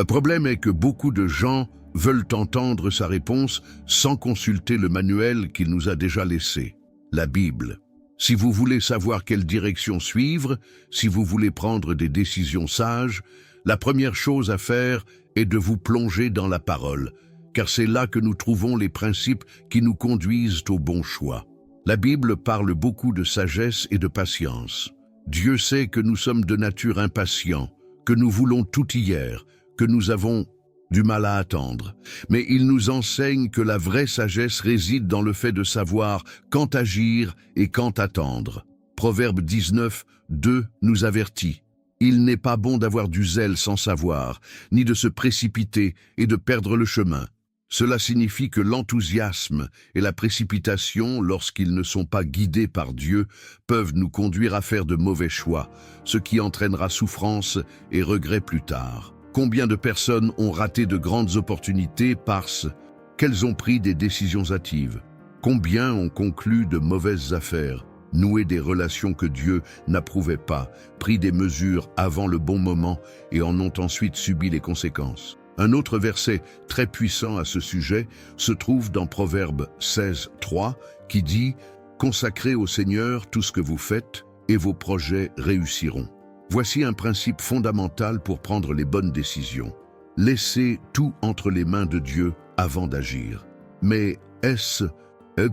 Speaker 1: problème est que beaucoup de gens veulent entendre sa réponse sans consulter le manuel qu'il nous a déjà laissé, la Bible. Si vous voulez savoir quelle direction suivre, si vous voulez prendre des décisions sages, la première chose à faire est de vous plonger dans la parole, car c'est là que nous trouvons les principes qui nous conduisent au bon choix. La Bible parle beaucoup de sagesse et de patience. Dieu sait que nous sommes de nature impatients, que nous voulons tout hier, que nous avons du mal à attendre. Mais il nous enseigne que la vraie sagesse réside dans le fait de savoir quand agir et quand attendre. Proverbe 19, 2 nous avertit. Il n'est pas bon d'avoir du zèle sans savoir, ni de se précipiter et de perdre le chemin. Cela signifie que l'enthousiasme et la précipitation, lorsqu'ils ne sont pas guidés par Dieu, peuvent nous conduire à faire de mauvais choix, ce qui entraînera souffrance et regret plus tard. Combien de personnes ont raté de grandes opportunités parce qu'elles ont pris des décisions hâtives? Combien ont conclu de mauvaises affaires, noué des relations que Dieu n'approuvait pas, pris des mesures avant le bon moment et en ont ensuite subi les conséquences? Un autre verset très puissant à ce sujet se trouve dans Proverbe 16, 3, qui dit « Consacrez au Seigneur tout ce que vous faites et vos projets réussiront ». Voici un principe fondamental pour prendre les bonnes décisions. Laissez tout entre les mains de Dieu avant d'agir. Mais est-ce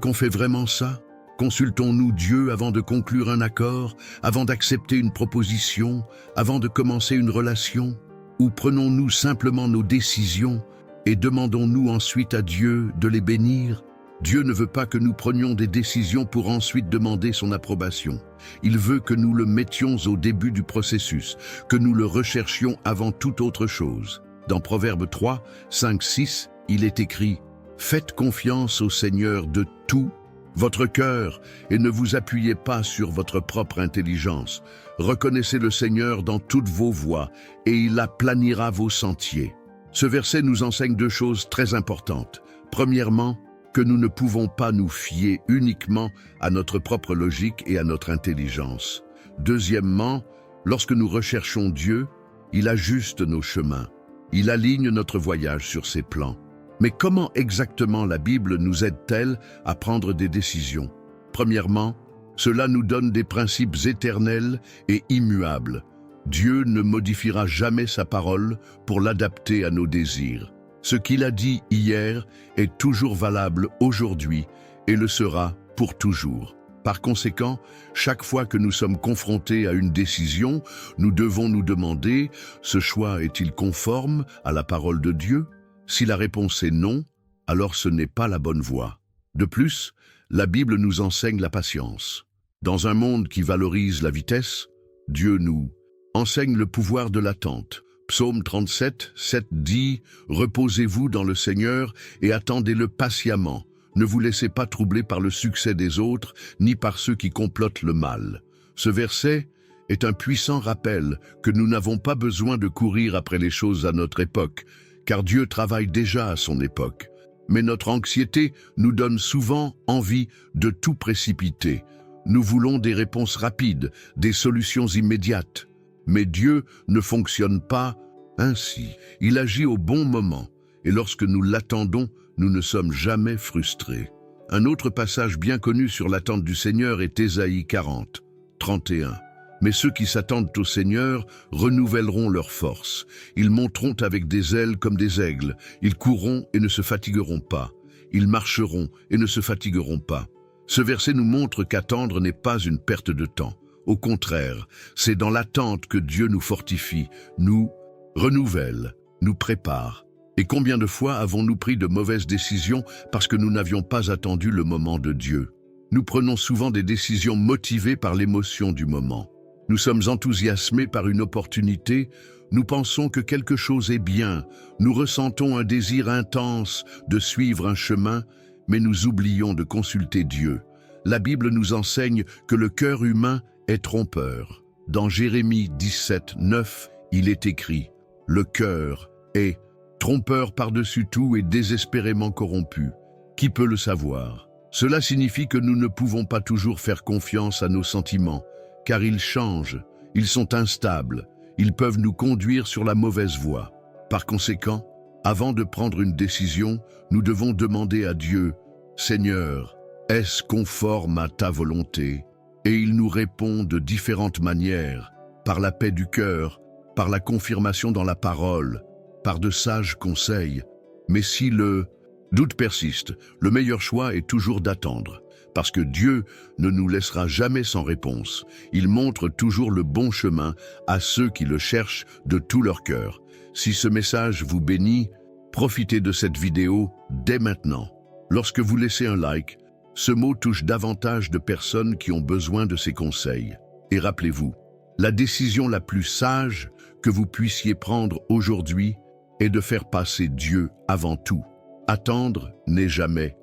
Speaker 1: qu'on fait vraiment ça? Consultons-nous Dieu avant de conclure un accord, avant d'accepter une proposition, avant de commencer une relation? Ou prenons-nous simplement nos décisions et demandons-nous ensuite à Dieu de les bénir? Dieu ne veut pas que nous prenions des décisions pour ensuite demander son approbation. Il veut que nous le mettions au début du processus, que nous le recherchions avant toute autre chose. Dans Proverbe 3, 5, 6, il est écrit « Faites confiance au Seigneur de tout votre cœur et ne vous appuyez pas sur votre propre intelligence. Reconnaissez le Seigneur dans toutes vos voies et il aplanira vos sentiers. » Ce verset nous enseigne deux choses très importantes. Premièrement, que nous ne pouvons pas nous fier uniquement à notre propre logique et à notre intelligence. Deuxièmement, lorsque nous recherchons Dieu, il ajuste nos chemins. Il aligne notre voyage sur ses plans. Mais comment exactement la Bible nous aide-t-elle à prendre des décisions? Premièrement, cela nous donne des principes éternels et immuables. Dieu ne modifiera jamais sa parole pour l'adapter à nos désirs. Ce qu'il a dit hier est toujours valable aujourd'hui et le sera pour toujours. Par conséquent, chaque fois que nous sommes confrontés à une décision, nous devons nous demander, ce choix est-il conforme à la parole de Dieu? Si la réponse est non, alors ce n'est pas la bonne voie. De plus, la Bible nous enseigne la patience. Dans un monde qui valorise la vitesse, Dieu nous enseigne le pouvoir de l'attente. Psaume 37, 7 dit « Reposez-vous dans le Seigneur et attendez-le patiemment. Ne vous laissez pas troubler par le succès des autres, ni par ceux qui complotent le mal. » Ce verset est un puissant rappel que nous n'avons pas besoin de courir après les choses à notre époque, car Dieu travaille déjà à son époque. Mais notre anxiété nous donne souvent envie de tout précipiter. Nous voulons des réponses rapides, des solutions immédiates. Mais Dieu ne fonctionne pas ainsi. Il agit au bon moment, et lorsque nous l'attendons, nous ne sommes jamais frustrés. Un autre passage bien connu sur l'attente du Seigneur est Ésaïe 40, 31. Mais ceux qui s'attendent au Seigneur renouvelleront leurs forces. Ils monteront avec des ailes comme des aigles. Ils courront et ne se fatigueront pas. Ils marcheront et ne se fatigueront pas. Ce verset nous montre qu'attendre n'est pas une perte de temps. Au contraire, c'est dans l'attente que Dieu nous fortifie, nous renouvelle, nous prépare. Et combien de fois avons-nous pris de mauvaises décisions parce que nous n'avions pas attendu le moment de Dieu? Nous prenons souvent des décisions motivées par l'émotion du moment. Nous sommes enthousiasmés par une opportunité, nous pensons que quelque chose est bien, nous ressentons un désir intense de suivre un chemin, mais nous oublions de consulter Dieu. La Bible nous enseigne que le cœur humain est trompeur. Dans Jérémie 17, 9, il est écrit « Le cœur est trompeur par-dessus tout et désespérément corrompu. Qui peut le savoir ?» Cela signifie que nous ne pouvons pas toujours faire confiance à nos sentiments, car ils changent, ils sont instables, ils peuvent nous conduire sur la mauvaise voie. Par conséquent, avant de prendre une décision, nous devons demander à Dieu « Seigneur, est-ce conforme à ta volonté ?» Et il nous répond de différentes manières, par la paix du cœur, par la confirmation dans la parole, par de sages conseils. Mais si le doute persiste, le meilleur choix est toujours d'attendre, parce que Dieu ne nous laissera jamais sans réponse. Il montre toujours le bon chemin à ceux qui le cherchent de tout leur cœur. Si ce message vous bénit, profitez de cette vidéo dès maintenant. Lorsque vous laissez un like, ce mot touche davantage de personnes qui ont besoin de ces conseils. Et rappelez-vous, la décision la plus sage que vous puissiez prendre aujourd'hui est de faire passer Dieu avant tout. Attendre n'est jamais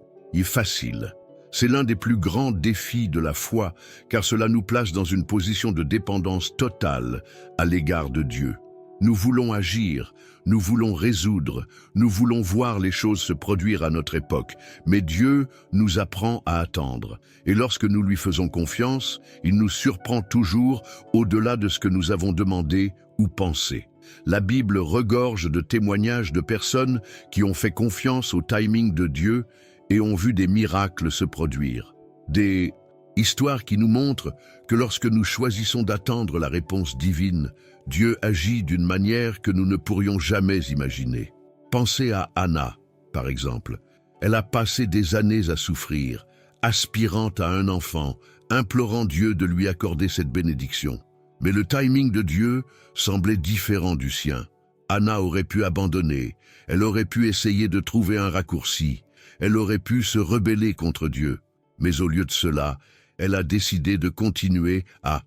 Speaker 1: facile. C'est l'un des plus grands défis de la foi, car cela nous place dans une position de dépendance totale à l'égard de Dieu. Nous voulons agir, nous voulons résoudre, nous voulons voir les choses se produire à notre époque, mais Dieu nous apprend à attendre. Et lorsque nous lui faisons confiance, il nous surprend toujours au-delà de ce que nous avons demandé ou pensé. La Bible regorge de témoignages de personnes qui ont fait confiance au timing de Dieu et ont vu des miracles se produire. Des histoires qui nous montrent que lorsque nous choisissons d'attendre la réponse divine, Dieu agit d'une manière que nous ne pourrions jamais imaginer. Pensez à Anna, par exemple. Elle a passé des années à souffrir, aspirant à un enfant, implorant Dieu de lui accorder cette bénédiction. Mais le timing de Dieu semblait différent du sien. Anna aurait pu abandonner, elle aurait pu essayer de trouver un raccourci, elle aurait pu se rebeller contre Dieu. Mais au lieu de cela, elle a décidé de continuer à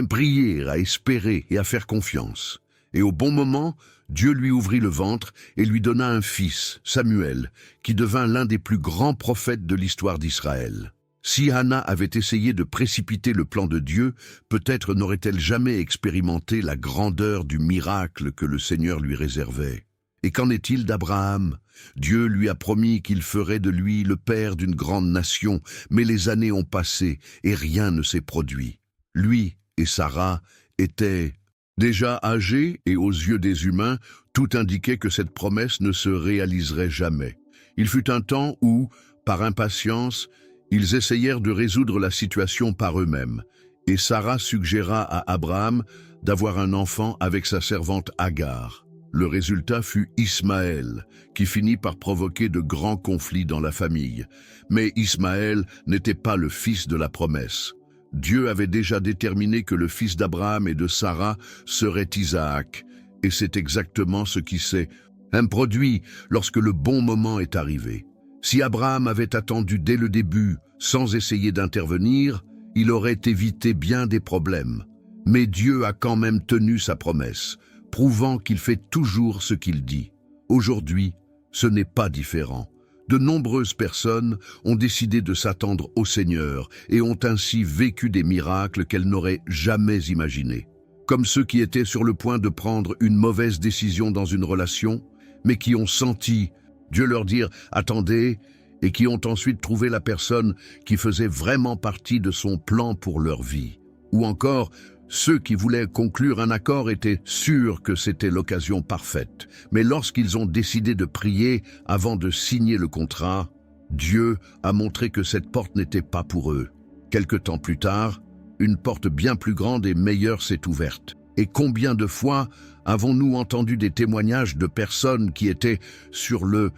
Speaker 1: prier, à espérer et à faire confiance. Et au bon moment, Dieu lui ouvrit le ventre et lui donna un fils, Samuel, qui devint l'un des plus grands prophètes de l'histoire d'Israël. Si Anna avait essayé de précipiter le plan de Dieu, peut-être n'aurait-elle jamais expérimenté la grandeur du miracle que le Seigneur lui réservait. Et qu'en est-il d'Abraham? Dieu lui a promis qu'il ferait de lui le père d'une grande nation, mais les années ont passé et rien ne s'est produit. Lui et Sarah étaient déjà âgés et aux yeux des humains, tout indiquait que cette promesse ne se réaliserait jamais. Il fut un temps où, par impatience, ils essayèrent de résoudre la situation par eux-mêmes, et Sarah suggéra à Abraham d'avoir un enfant avec sa servante Agar. Le résultat fut Ismaël, qui finit par provoquer de grands conflits dans la famille. Mais Ismaël n'était pas le fils de la promesse. Dieu avait déjà déterminé que le fils d'Abraham et de Sarah serait Isaac, et c'est exactement ce qui s'est produit lorsque le bon moment est arrivé. Si Abraham avait attendu dès le début, sans essayer d'intervenir, il aurait évité bien des problèmes. Mais Dieu a quand même tenu sa promesse, prouvant qu'il fait toujours ce qu'il dit. Aujourd'hui, ce n'est pas différent. De nombreuses personnes ont décidé de s'attendre au Seigneur et ont ainsi vécu des miracles qu'elles n'auraient jamais imaginés. Comme ceux qui étaient sur le point de prendre une mauvaise décision dans une relation, mais qui ont senti Dieu leur dire « attendez » et qui ont ensuite trouvé la personne qui faisait vraiment partie de son plan pour leur vie. Ou encore, ceux qui voulaient conclure un accord étaient sûrs que c'était l'occasion parfaite. Mais lorsqu'ils ont décidé de prier avant de signer le contrat, Dieu a montré que cette porte n'était pas pour eux. Quelque temps plus tard, une porte bien plus grande et meilleure s'est ouverte. Et combien de fois avons-nous entendu des témoignages de personnes qui étaient sur le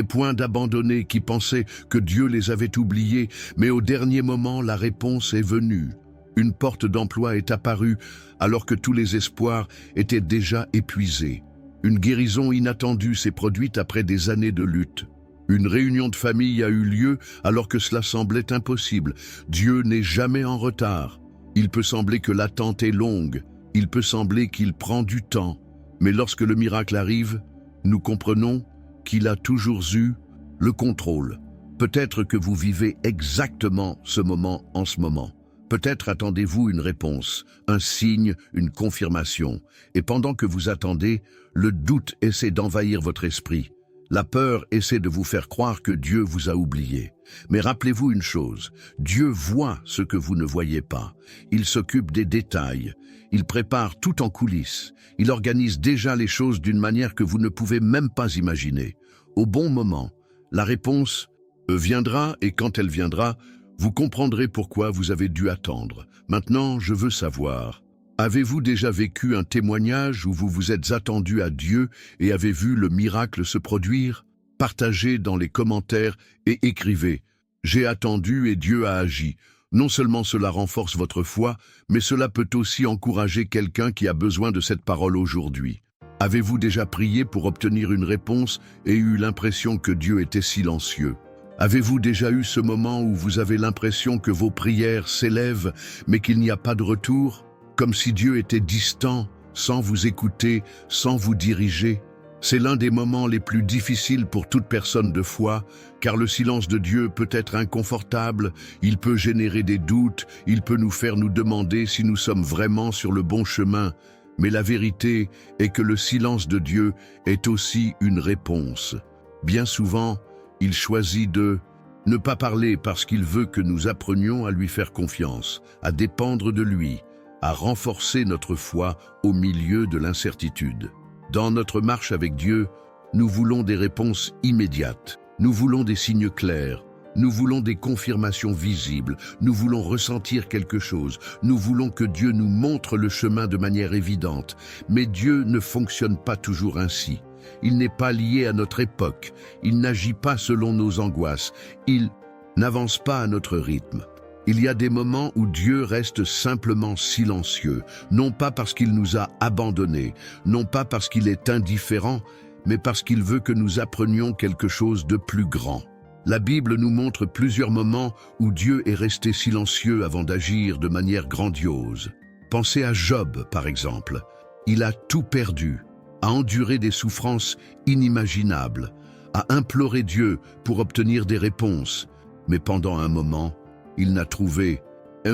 Speaker 1: point d'abandonner, qui pensaient que Dieu les avait oubliés, mais au dernier moment, la réponse est venue. Une porte d'emploi est apparue alors que tous les espoirs étaient déjà épuisés. Une guérison inattendue s'est produite après des années de lutte. Une réunion de famille a eu lieu alors que cela semblait impossible. Dieu n'est jamais en retard. Il peut sembler que l'attente est longue, il peut sembler qu'il prend du temps, mais lorsque le miracle arrive, nous comprenons qu'il a toujours eu le contrôle. Peut-être que vous vivez exactement ce moment en ce moment. Peut-être attendez-vous une réponse, un signe, une confirmation. Et pendant que vous attendez, le doute essaie d'envahir votre esprit. La peur essaie de vous faire croire que Dieu vous a oublié. Mais rappelez-vous une chose, Dieu voit ce que vous ne voyez pas. Il s'occupe des détails. Il prépare tout en coulisses. Il organise déjà les choses d'une manière que vous ne pouvez même pas imaginer. Au bon moment, la réponse viendra et quand elle viendra, vous comprendrez pourquoi vous avez dû attendre. Maintenant, je veux savoir, avez-vous déjà vécu un témoignage où vous vous êtes attendu à Dieu et avez vu le miracle se produire? Partagez dans les commentaires et écrivez « J'ai attendu et Dieu a agi ». Non seulement cela renforce votre foi, mais cela peut aussi encourager quelqu'un qui a besoin de cette parole aujourd'hui. Avez-vous déjà prié pour obtenir une réponse et eu l'impression que Dieu était silencieux? Avez-vous déjà eu ce moment où vous avez l'impression que vos prières s'élèvent, mais qu'il n'y a pas de retour? Comme si Dieu était distant, sans vous écouter, sans vous diriger? C'est l'un des moments les plus difficiles pour toute personne de foi, car le silence de Dieu peut être inconfortable, il peut générer des doutes, il peut nous faire nous demander si nous sommes vraiment sur le bon chemin. Mais la vérité est que le silence de Dieu est aussi une réponse. Bien souvent, il choisit de ne pas parler parce qu'il veut que nous apprenions à lui faire confiance, à dépendre de lui, à renforcer notre foi au milieu de l'incertitude. Dans notre marche avec Dieu, nous voulons des réponses immédiates, nous voulons des signes clairs, nous voulons des confirmations visibles, nous voulons ressentir quelque chose, nous voulons que Dieu nous montre le chemin de manière évidente. Mais Dieu ne fonctionne pas toujours ainsi. Il n'est pas lié à notre époque, il n'agit pas selon nos angoisses, il n'avance pas à notre rythme. Il y a des moments où Dieu reste simplement silencieux, non pas parce qu'il nous a abandonnés, non pas parce qu'il est indifférent, mais parce qu'il veut que nous apprenions quelque chose de plus grand. La Bible nous montre plusieurs moments où Dieu est resté silencieux avant d'agir de manière grandiose. Pensez à Job, par exemple. Il a tout perdu, a enduré des souffrances inimaginables, a imploré Dieu pour obtenir des réponses, mais pendant un moment, il n'a trouvé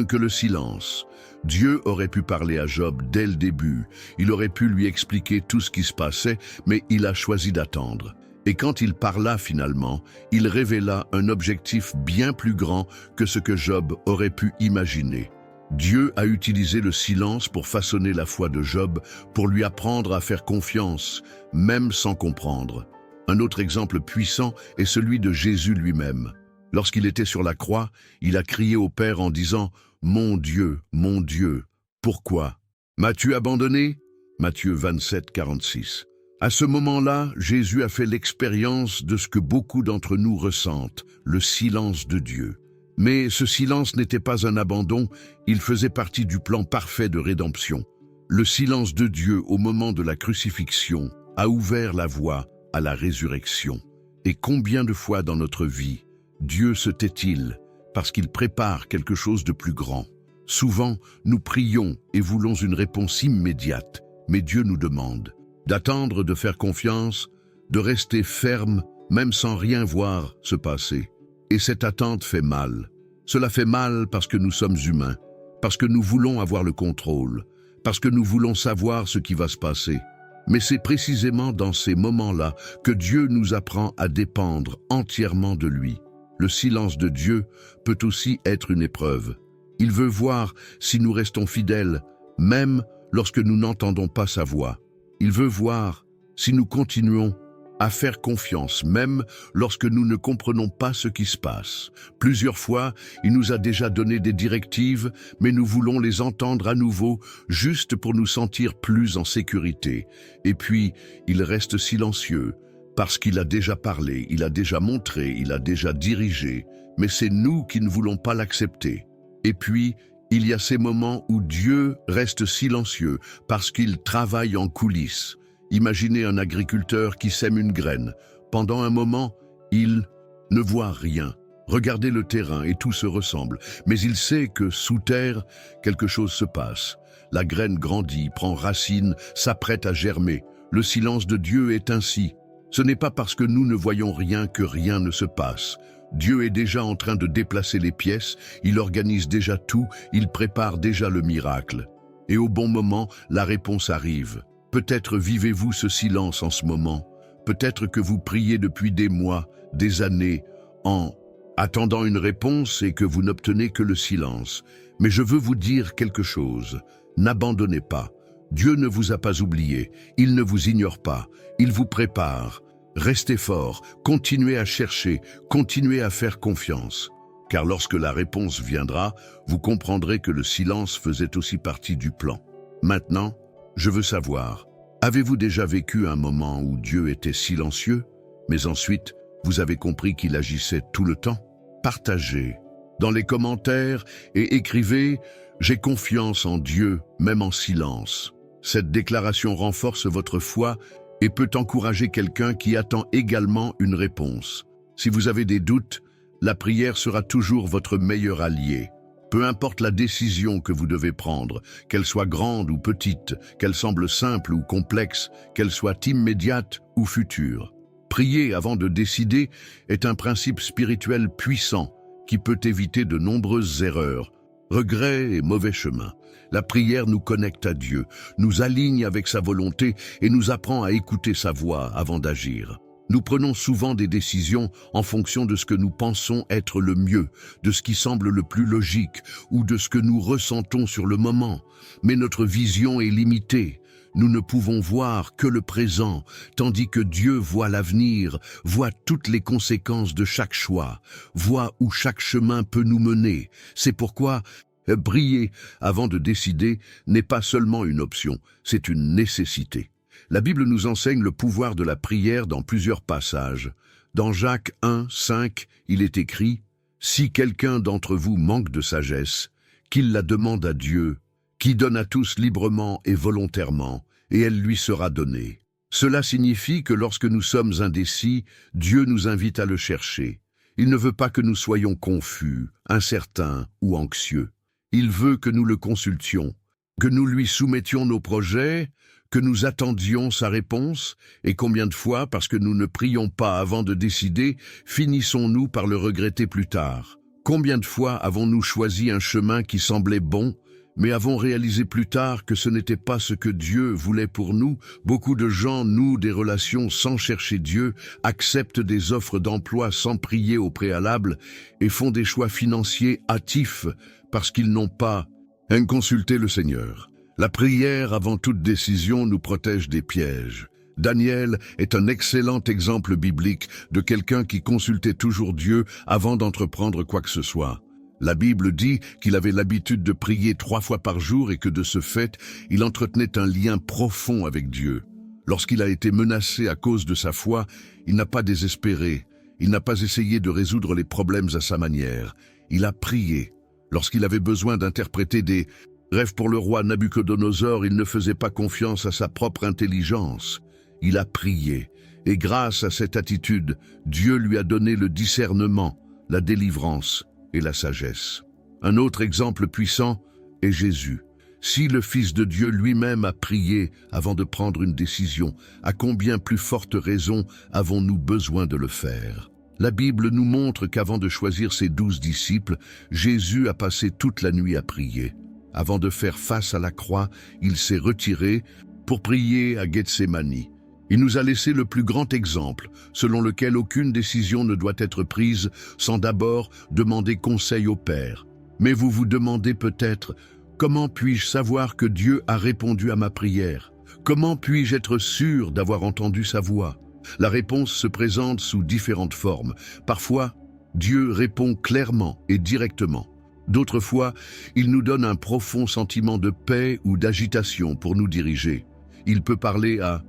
Speaker 1: que le silence. Dieu aurait pu parler à Job dès le début, il aurait pu lui expliquer tout ce qui se passait, mais il a choisi d'attendre. Et quand il parla finalement, il révéla un objectif bien plus grand que ce que Job aurait pu imaginer. Dieu a utilisé le silence pour façonner la foi de Job, pour lui apprendre à faire confiance, même sans comprendre. Un autre exemple puissant est celui de Jésus lui-même. Lorsqu'il était sur la croix, il a crié au Père en disant « Mon Dieu, pourquoi m'as-tu abandonné ?» Matthieu 27, 46. À ce moment-là, Jésus a fait l'expérience de ce que beaucoup d'entre nous ressentent, le silence de Dieu. Mais ce silence n'était pas un abandon, il faisait partie du plan parfait de rédemption. Le silence de Dieu au moment de la crucifixion a ouvert la voie à la résurrection. Et combien de fois dans notre vie, Dieu se tait-il parce qu'il prépare quelque chose de plus grand? Souvent, nous prions et voulons une réponse immédiate, mais Dieu nous demande d'attendre, de faire confiance, de rester ferme, même sans rien voir se passer. Et cette attente fait mal. Cela fait mal parce que nous sommes humains, parce que nous voulons avoir le contrôle, parce que nous voulons savoir ce qui va se passer. Mais c'est précisément dans ces moments-là que Dieu nous apprend à dépendre entièrement de lui. Le silence de Dieu peut aussi être une épreuve. Il veut voir si nous restons fidèles, même lorsque nous n'entendons pas sa voix. Il veut voir si nous continuons à faire confiance, même lorsque nous ne comprenons pas ce qui se passe. Plusieurs fois, il nous a déjà donné des directives, mais nous voulons les entendre à nouveau, juste pour nous sentir plus en sécurité. Et puis, il reste silencieux, parce qu'il a déjà parlé, il a déjà montré, il a déjà dirigé, mais c'est nous qui ne voulons pas l'accepter. Et puis, il y a ces moments où Dieu reste silencieux parce qu'il travaille en coulisses. Imaginez un agriculteur qui sème une graine. Pendant un moment, il ne voit rien, Regardez le terrain et tout se ressemble, mais il sait que sous terre, quelque chose se passe. La graine grandit, prend racine, s'apprête à germer. Le silence de Dieu est ainsi. Ce n'est pas parce que nous ne voyons rien que rien ne se passe. Dieu est déjà en train de déplacer les pièces, il organise déjà tout, il prépare déjà le miracle. Et au bon moment, la réponse arrive. Peut-être vivez-vous ce silence en ce moment. Peut-être que vous priez depuis des mois, des années, en attendant une réponse et que vous n'obtenez que le silence. Mais je veux vous dire quelque chose. N'abandonnez pas. Dieu ne vous a pas oublié. Il ne vous ignore pas. Il vous prépare. Restez fort. Continuez à chercher. Continuez à faire confiance. Car lorsque la réponse viendra, vous comprendrez que le silence faisait aussi partie du plan. Maintenant, je veux savoir, avez-vous déjà vécu un moment où Dieu était silencieux, mais ensuite, vous avez compris qu'il agissait tout le temps? Partagez dans les commentaires et écrivez « J'ai confiance en Dieu, même en silence ». Cette déclaration renforce votre foi et peut encourager quelqu'un qui attend également une réponse. Si vous avez des doutes, la prière sera toujours votre meilleur allié. Peu importe la décision que vous devez prendre, qu'elle soit grande ou petite, qu'elle semble simple ou complexe, qu'elle soit immédiate ou future. Prier avant de décider est un principe spirituel puissant qui peut éviter de nombreuses erreurs, regrets et mauvais chemins. La prière nous connecte à Dieu, nous aligne avec sa volonté et nous apprend à écouter sa voix avant d'agir. Nous prenons souvent des décisions en fonction de ce que nous pensons être le mieux, de ce qui semble le plus logique ou de ce que nous ressentons sur le moment. Mais notre vision est limitée. Nous ne pouvons voir que le présent, tandis que Dieu voit l'avenir, voit toutes les conséquences de chaque choix, voit où chaque chemin peut nous mener. C'est pourquoi prier avant de décider n'est pas seulement une option, c'est une nécessité. La Bible nous enseigne le pouvoir de la prière dans plusieurs passages. Dans Jacques 1, 5, il est écrit « Si quelqu'un d'entre vous manque de sagesse, qu'il la demande à Dieu, qui donne à tous librement et volontairement, et elle lui sera donnée. » Cela signifie que lorsque nous sommes indécis, Dieu nous invite à le chercher. Il ne veut pas que nous soyons confus, incertains ou anxieux. Il veut que nous le consultions, que nous lui soumettions nos projets, que nous attendions sa réponse, et combien de fois, parce que nous ne prions pas avant de décider, finissons-nous par le regretter plus tard? Combien de fois avons-nous choisi un chemin qui semblait bon, mais avons réalisé plus tard que ce n'était pas ce que Dieu voulait pour nous? Beaucoup de gens nouent des relations sans chercher Dieu, acceptent des offres d'emploi sans prier au préalable et font des choix financiers hâtifs parce qu'ils n'ont pas consulté le Seigneur. La prière avant toute décision nous protège des pièges. Daniel est un excellent exemple biblique de quelqu'un qui consultait toujours Dieu avant d'entreprendre quoi que ce soit. La Bible dit qu'il avait l'habitude de prier 3 fois par jour et que de ce fait, il entretenait un lien profond avec Dieu. Lorsqu'il a été menacé à cause de sa foi, il n'a pas désespéré. Il n'a pas essayé de résoudre les problèmes à sa manière. Il a prié. Lorsqu'il avait besoin d'interpréter des rêves pour le roi Nabuchodonosor, il ne faisait pas confiance à sa propre intelligence. Il a prié. Et grâce à cette attitude, Dieu lui a donné le discernement, la délivrance et la sagesse. Un autre exemple puissant est Jésus. Si le Fils de Dieu lui-même a prié avant de prendre une décision, à combien plus forte raison avons-nous besoin de le faire? La Bible nous montre qu'avant de choisir ses 12 disciples, Jésus a passé toute la nuit à prier. Avant de faire face à la croix, il s'est retiré pour prier à Gethsémani. Il nous a laissé le plus grand exemple, selon lequel aucune décision ne doit être prise sans d'abord demander conseil au Père. Mais vous vous demandez peut-être, comment puis-je savoir que Dieu a répondu à ma prière? Comment puis-je être sûr d'avoir entendu sa voix? La réponse se présente sous différentes formes. Parfois, Dieu répond clairement et directement. D'autres fois, il nous donne un profond sentiment de paix ou d'agitation pour nous diriger. Il peut parler à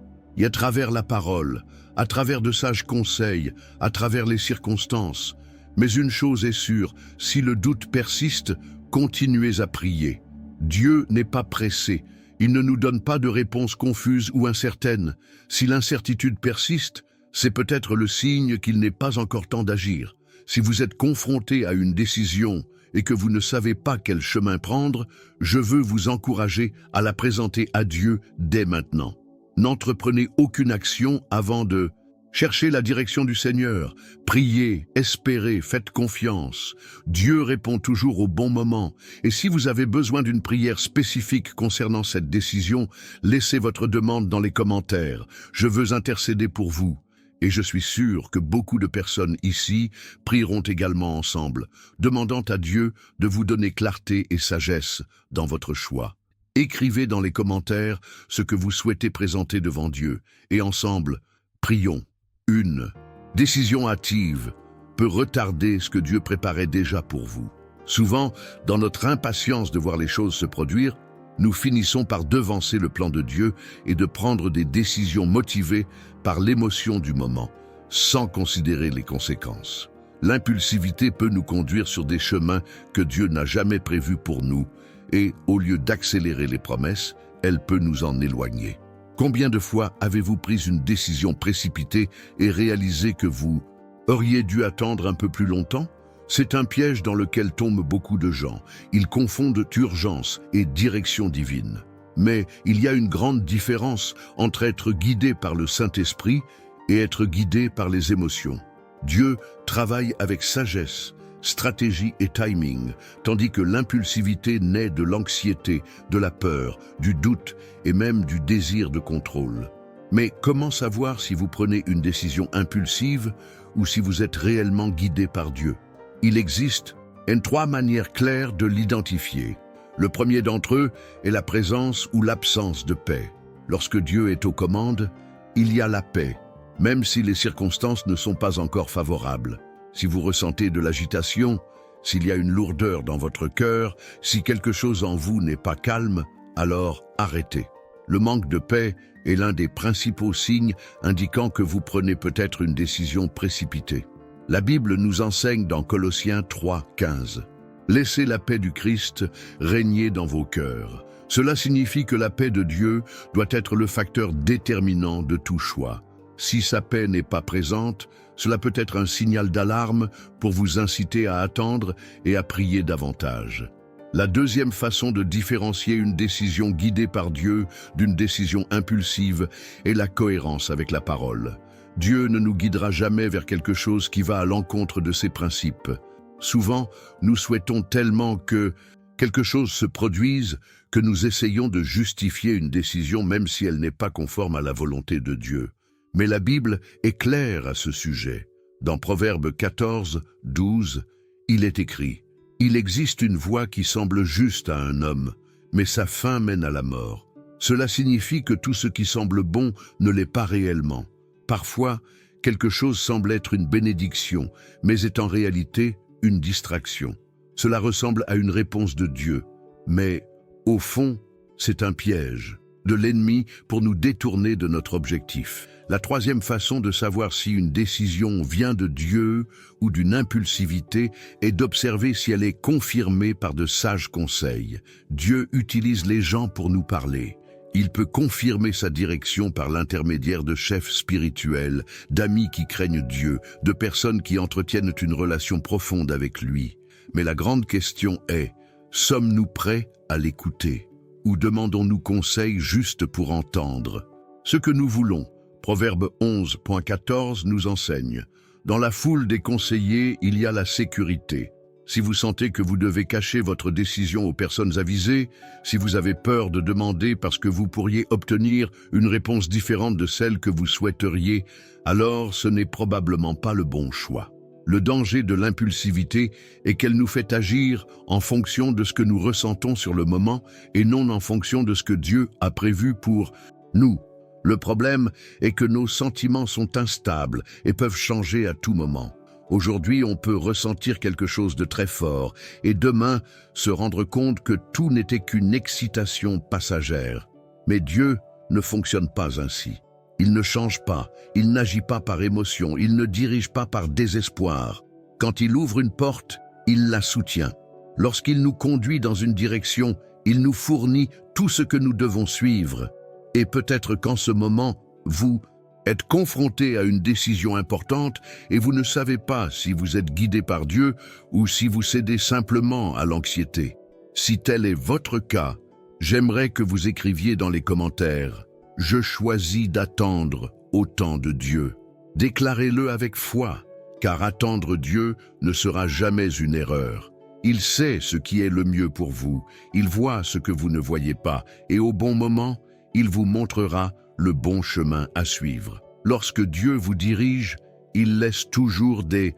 Speaker 1: travers la parole, à travers de sages conseils, à travers les circonstances. Mais une chose est sûre, si le doute persiste, continuez à prier. Dieu n'est pas pressé. Il ne nous donne pas de réponse confuse ou incertaine. Si l'incertitude persiste, c'est peut-être le signe qu'il n'est pas encore temps d'agir. Si vous êtes confronté à une décision et que vous ne savez pas quel chemin prendre, je veux vous encourager à la présenter à Dieu dès maintenant. N'entreprenez aucune action avant de chercher la direction du Seigneur. Priez, espérez, faites confiance. Dieu répond toujours au bon moment. Et si vous avez besoin d'une prière spécifique concernant cette décision, laissez votre demande dans les commentaires. Je veux intercéder pour vous. Et je suis sûr que beaucoup de personnes ici prieront également ensemble, demandant à Dieu de vous donner clarté et sagesse dans votre choix. Écrivez dans les commentaires ce que vous souhaitez présenter devant Dieu, et ensemble, prions. Une décision hâtive peut retarder ce que Dieu préparait déjà pour vous. Souvent, dans notre impatience de voir les choses se produire, nous finissons par devancer le plan de Dieu et de prendre des décisions motivées par l'émotion du moment, sans considérer les conséquences. L'impulsivité peut nous conduire sur des chemins que Dieu n'a jamais prévus pour nous, et au lieu d'accélérer les promesses, elle peut nous en éloigner. Combien de fois avez-vous pris une décision précipitée et réalisé que vous auriez dû attendre un peu plus longtemps? C'est un piège dans lequel tombent beaucoup de gens. Ils confondent urgence et direction divine. Mais il y a une grande différence entre être guidé par le Saint-Esprit et être guidé par les émotions. Dieu travaille avec sagesse, stratégie et timing, tandis que l'impulsivité naît de l'anxiété, de la peur, du doute et même du désir de contrôle. Mais comment savoir si vous prenez une décision impulsive ou si vous êtes réellement guidé par Dieu? Il existe 3 manières claires de l'identifier. Le premier d'entre eux est la présence ou l'absence de paix. Lorsque Dieu est aux commandes, il y a la paix, même si les circonstances ne sont pas encore favorables. Si vous ressentez de l'agitation, s'il y a une lourdeur dans votre cœur, si quelque chose en vous n'est pas calme, alors arrêtez. Le manque de paix est l'un des principaux signes indiquant que vous prenez peut-être une décision précipitée. La Bible nous enseigne dans Colossiens 3:15. Laissez la paix du Christ régner dans vos cœurs. Cela signifie que la paix de Dieu doit être le facteur déterminant de tout choix. Si sa paix n'est pas présente, cela peut être un signal d'alarme pour vous inciter à attendre et à prier davantage. La deuxième façon de différencier une décision guidée par Dieu d'une décision impulsive est la cohérence avec la parole. Dieu ne nous guidera jamais vers quelque chose qui va à l'encontre de ses principes. Souvent, nous souhaitons tellement que quelque chose se produise que nous essayons de justifier une décision même si elle n'est pas conforme à la volonté de Dieu. Mais la Bible est claire à ce sujet. Dans Proverbe 14:12, il est écrit « Il existe une voie qui semble juste à un homme, mais sa fin mène à la mort. Cela signifie que tout ce qui semble bon ne l'est pas réellement. Parfois, quelque chose semble être une bénédiction, mais est en réalité une distraction. Cela ressemble à une réponse de Dieu, mais au fond, c'est un piège de l'ennemi pour nous détourner de notre objectif. La troisième façon de savoir si une décision vient de Dieu ou d'une impulsivité est d'observer si elle est confirmée par de sages conseils. Dieu utilise les gens pour nous parler. Il peut confirmer sa direction par l'intermédiaire de chefs spirituels, d'amis qui craignent Dieu, de personnes qui entretiennent une relation profonde avec lui. Mais la grande question est, sommes-nous prêts à l'écouter? Ou demandons-nous conseil juste pour entendre? Ce que nous voulons, Proverbe 11.14 nous enseigne. Dans la foule des conseillers, il y a la sécurité. Si vous sentez que vous devez cacher votre décision aux personnes avisées, si vous avez peur de demander parce que vous pourriez obtenir une réponse différente de celle que vous souhaiteriez, alors ce n'est probablement pas le bon choix. Le danger de l'impulsivité est qu'elle nous fait agir en fonction de ce que nous ressentons sur le moment et non en fonction de ce que Dieu a prévu pour nous. Le problème est que nos sentiments sont instables et peuvent changer à tout moment. Aujourd'hui, on peut ressentir quelque chose de très fort et demain se rendre compte que tout n'était qu'une excitation passagère. Mais Dieu ne fonctionne pas ainsi. Il ne change pas, il n'agit pas par émotion, il ne dirige pas par désespoir. Quand il ouvre une porte, il la soutient. Lorsqu'il nous conduit dans une direction, il nous fournit tout ce que nous devons suivre. Et peut-être qu'en ce moment, vous Être confronté à une décision importante et vous ne savez pas si vous êtes guidé par Dieu ou si vous cédez simplement à l'anxiété. Si tel est votre cas, j'aimerais que vous écriviez dans les commentaires « Je choisis d'attendre au temps de Dieu ». Déclarez-le avec foi, car attendre Dieu ne sera jamais une erreur. Il sait ce qui est le mieux pour vous, il voit ce que vous ne voyez pas, et au bon moment, il vous montrera le bon chemin à suivre. Lorsque Dieu vous dirige, il laisse toujours des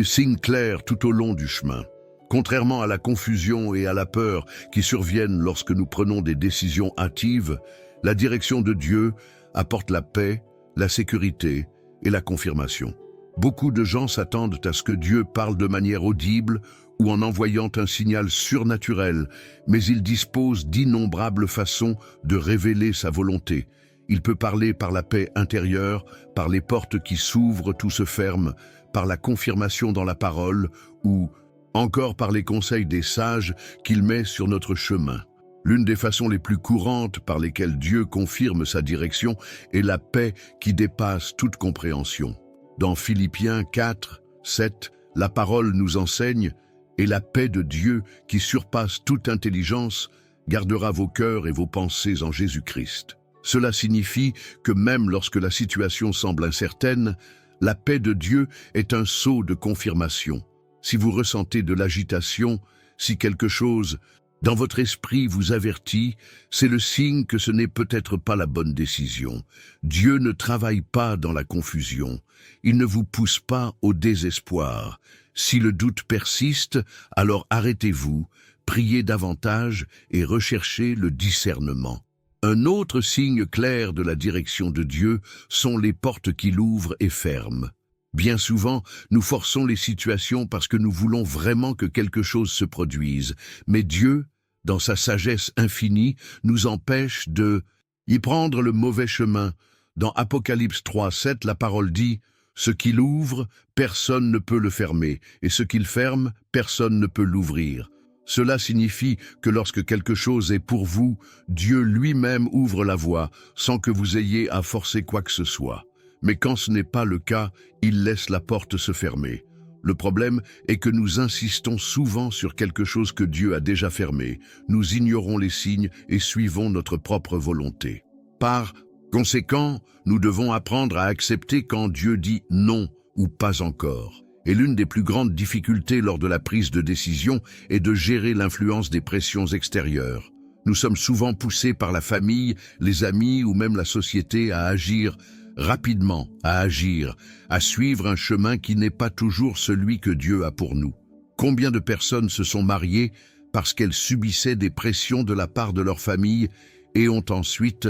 Speaker 1: signes clairs tout au long du chemin. Contrairement à la confusion et à la peur qui surviennent lorsque nous prenons des décisions hâtives, la direction de Dieu apporte la paix, la sécurité et la confirmation. Beaucoup de gens s'attendent à ce que Dieu parle de manière audible ou en envoyant un signal surnaturel, mais il dispose d'innombrables façons de révéler sa volonté. Il peut parler par la paix intérieure, par les portes qui s'ouvrent, tout se ferme, par la confirmation dans la parole ou encore par les conseils des sages qu'il met sur notre chemin. L'une des façons les plus courantes par lesquelles Dieu confirme sa direction est la paix qui dépasse toute compréhension. Dans Philippiens 4, 7, la parole nous enseigne « Et la paix de Dieu, qui surpasse toute intelligence, gardera vos cœurs et vos pensées en Jésus-Christ. » Cela signifie que même lorsque la situation semble incertaine, la paix de Dieu est un sceau de confirmation. Si vous ressentez de l'agitation, si quelque chose dans votre esprit vous avertit, c'est le signe que ce n'est peut-être pas la bonne décision. Dieu ne travaille pas dans la confusion. Il ne vous pousse pas au désespoir. Si le doute persiste, alors arrêtez-vous, priez davantage et recherchez le discernement. Un autre signe clair de la direction de Dieu sont les portes qu'il ouvre et ferme. Bien souvent, nous forçons les situations parce que nous voulons vraiment que quelque chose se produise, mais Dieu, dans sa sagesse infinie, nous empêche de y prendre le mauvais chemin. Dans Apocalypse 3, 7, la parole dit « Ce qu'il ouvre, personne ne peut le fermer, et ce qu'il ferme, personne ne peut l'ouvrir. » Cela signifie que lorsque quelque chose est pour vous, Dieu lui-même ouvre la voie, sans que vous ayez à forcer quoi que ce soit. Mais quand ce n'est pas le cas, il laisse la porte se fermer. Le problème est que nous insistons souvent sur quelque chose que Dieu a déjà fermé. Nous ignorons les signes et suivons notre propre volonté. Par conséquent, nous devons apprendre à accepter quand Dieu dit non ou pas encore. Et l'une des plus grandes difficultés lors de la prise de décision est de gérer l'influence des pressions extérieures. Nous sommes souvent poussés par la famille, les amis ou même la société à agir rapidement, à suivre un chemin qui n'est pas toujours celui que Dieu a pour nous. Combien de personnes se sont mariées parce qu'elles subissaient des pressions de la part de leur famille et ont ensuite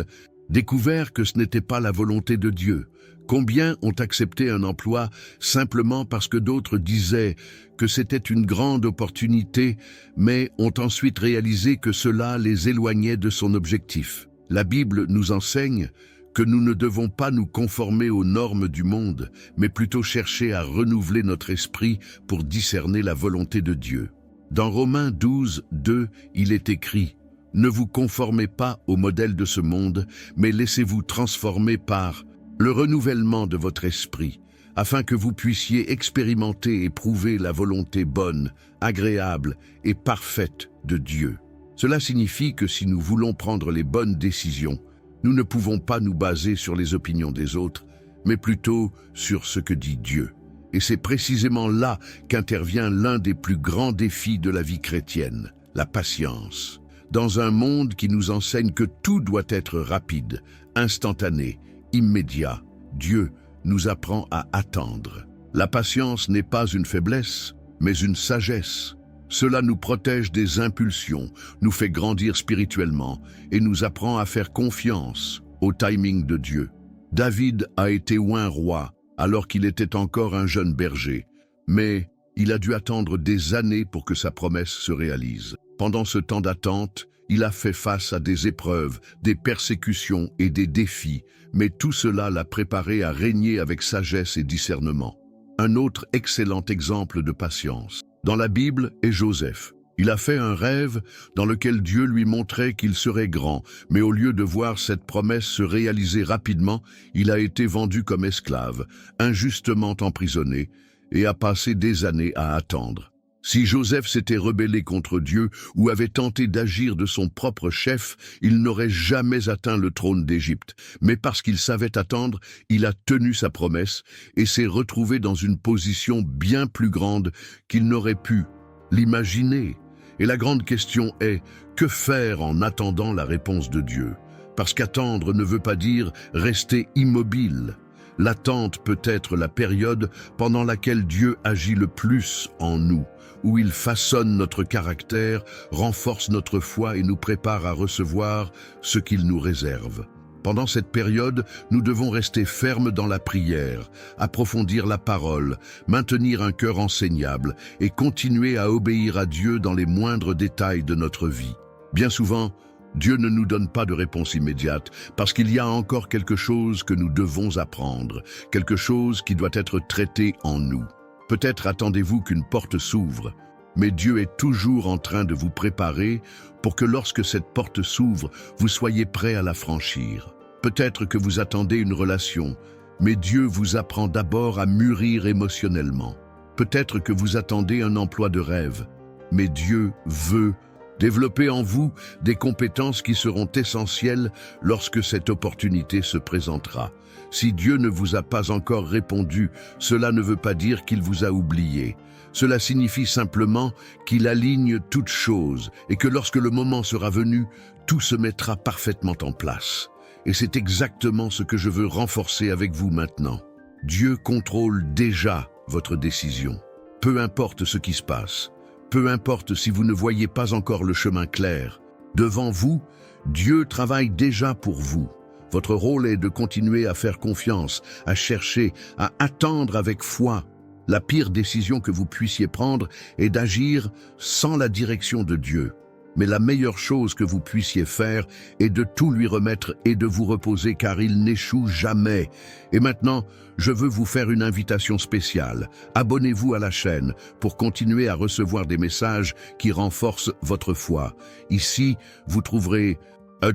Speaker 1: découvert que ce n'était pas la volonté de Dieu? Combien ont accepté un emploi simplement parce que d'autres disaient que c'était une grande opportunité, mais ont ensuite réalisé que cela les éloignait de son objectif? La Bible nous enseigne que nous ne devons pas nous conformer aux normes du monde, mais plutôt chercher à renouveler notre esprit pour discerner la volonté de Dieu. Dans Romains 12, 2, il est écrit « Ne vous conformez pas au modèle de ce monde, mais laissez-vous transformer par le renouvellement de votre esprit, afin que vous puissiez expérimenter et prouver la volonté bonne, agréable et parfaite de Dieu. » Cela signifie que si nous voulons prendre les bonnes décisions, nous ne pouvons pas nous baser sur les opinions des autres, mais plutôt sur ce que dit Dieu. Et c'est précisément là qu'intervient l'un des plus grands défis de la vie chrétienne, la patience. Dans un monde qui nous enseigne que tout doit être rapide, instantané, immédiat, Dieu nous apprend à attendre. La patience n'est pas une faiblesse, mais une sagesse. Cela nous protège des impulsions, nous fait grandir spirituellement et nous apprend à faire confiance au timing de Dieu. David a été oint roi alors qu'il était encore un jeune berger, mais il a dû attendre des années pour que sa promesse se réalise. Pendant ce temps d'attente, il a fait face à des épreuves, des persécutions et des défis, mais tout cela l'a préparé à régner avec sagesse et discernement. Un autre excellent exemple de patience dans la Bible est Joseph. Il a fait un rêve dans lequel Dieu lui montrait qu'il serait grand, mais au lieu de voir cette promesse se réaliser rapidement, il a été vendu comme esclave, injustement emprisonné, et a passé des années à attendre. Si Joseph s'était rebellé contre Dieu ou avait tenté d'agir de son propre chef, il n'aurait jamais atteint le trône d'Égypte. Mais parce qu'il savait attendre, il a tenu sa promesse et s'est retrouvé dans une position bien plus grande qu'il n'aurait pu l'imaginer. Et la grande question est, que faire en attendant la réponse de Dieu? Parce qu'attendre ne veut pas dire rester immobile. L'attente peut être la période pendant laquelle Dieu agit le plus en nous, où il façonne notre caractère, renforce notre foi et nous prépare à recevoir ce qu'il nous réserve. Pendant cette période, nous devons rester fermes dans la prière, approfondir la parole, maintenir un cœur enseignable et continuer à obéir à Dieu dans les moindres détails de notre vie. Bien souvent, Dieu ne nous donne pas de réponse immédiate parce qu'il y a encore quelque chose que nous devons apprendre, quelque chose qui doit être traité en nous. Peut-être attendez-vous qu'une porte s'ouvre, mais Dieu est toujours en train de vous préparer pour que lorsque cette porte s'ouvre, vous soyez prêt à la franchir. Peut-être que vous attendez une relation, mais Dieu vous apprend d'abord à mûrir émotionnellement. Peut-être que vous attendez un emploi de rêve, mais Dieu veut développer en vous des compétences qui seront essentielles lorsque cette opportunité se présentera. Si Dieu ne vous a pas encore répondu, cela ne veut pas dire qu'il vous a oublié. Cela signifie simplement qu'il aligne toutes choses et que lorsque le moment sera venu, tout se mettra parfaitement en place. Et c'est exactement ce que je veux renforcer avec vous maintenant. Dieu contrôle déjà votre décision. Peu importe ce qui se passe. Peu importe si vous ne voyez pas encore le chemin clair. Devant vous, Dieu travaille déjà pour vous. Votre rôle est de continuer à faire confiance, à chercher, à attendre avec foi. La pire décision que vous puissiez prendre est d'agir sans la direction de Dieu. Mais la meilleure chose que vous puissiez faire est de tout lui remettre et de vous reposer car il n'échoue jamais. Et maintenant, je veux vous faire une invitation spéciale. Abonnez-vous à la chaîne pour continuer à recevoir des messages qui renforcent votre foi. Ici, vous trouverez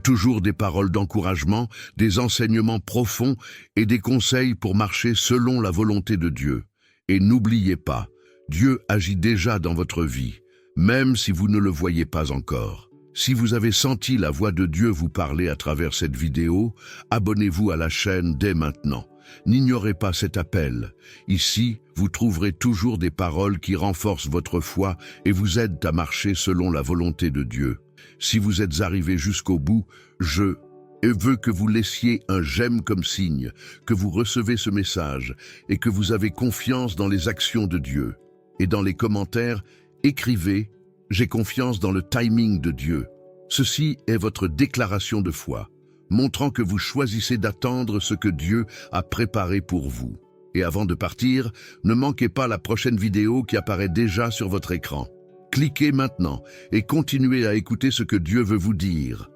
Speaker 1: toujours des paroles d'encouragement, des enseignements profonds et des conseils pour marcher selon la volonté de Dieu. Et n'oubliez pas, Dieu agit déjà dans votre vie, même si vous ne le voyez pas encore. Si vous avez senti la voix de Dieu vous parler à travers cette vidéo, abonnez-vous à la chaîne dès maintenant. N'ignorez pas cet appel. Ici, vous trouverez toujours des paroles qui renforcent votre foi et vous aident à marcher selon la volonté de Dieu. Si vous êtes arrivé jusqu'au bout, je veux que vous laissiez un j'aime comme signe, que vous recevez ce message et que vous avez confiance dans les actions de Dieu. Et dans les commentaires, écrivez « J'ai confiance dans le timing de Dieu ». Ceci est votre déclaration de foi, montrant que vous choisissez d'attendre ce que Dieu a préparé pour vous. Et avant de partir, ne manquez pas la prochaine vidéo qui apparaît déjà sur votre écran. Cliquez maintenant et continuez à écouter ce que Dieu veut vous dire.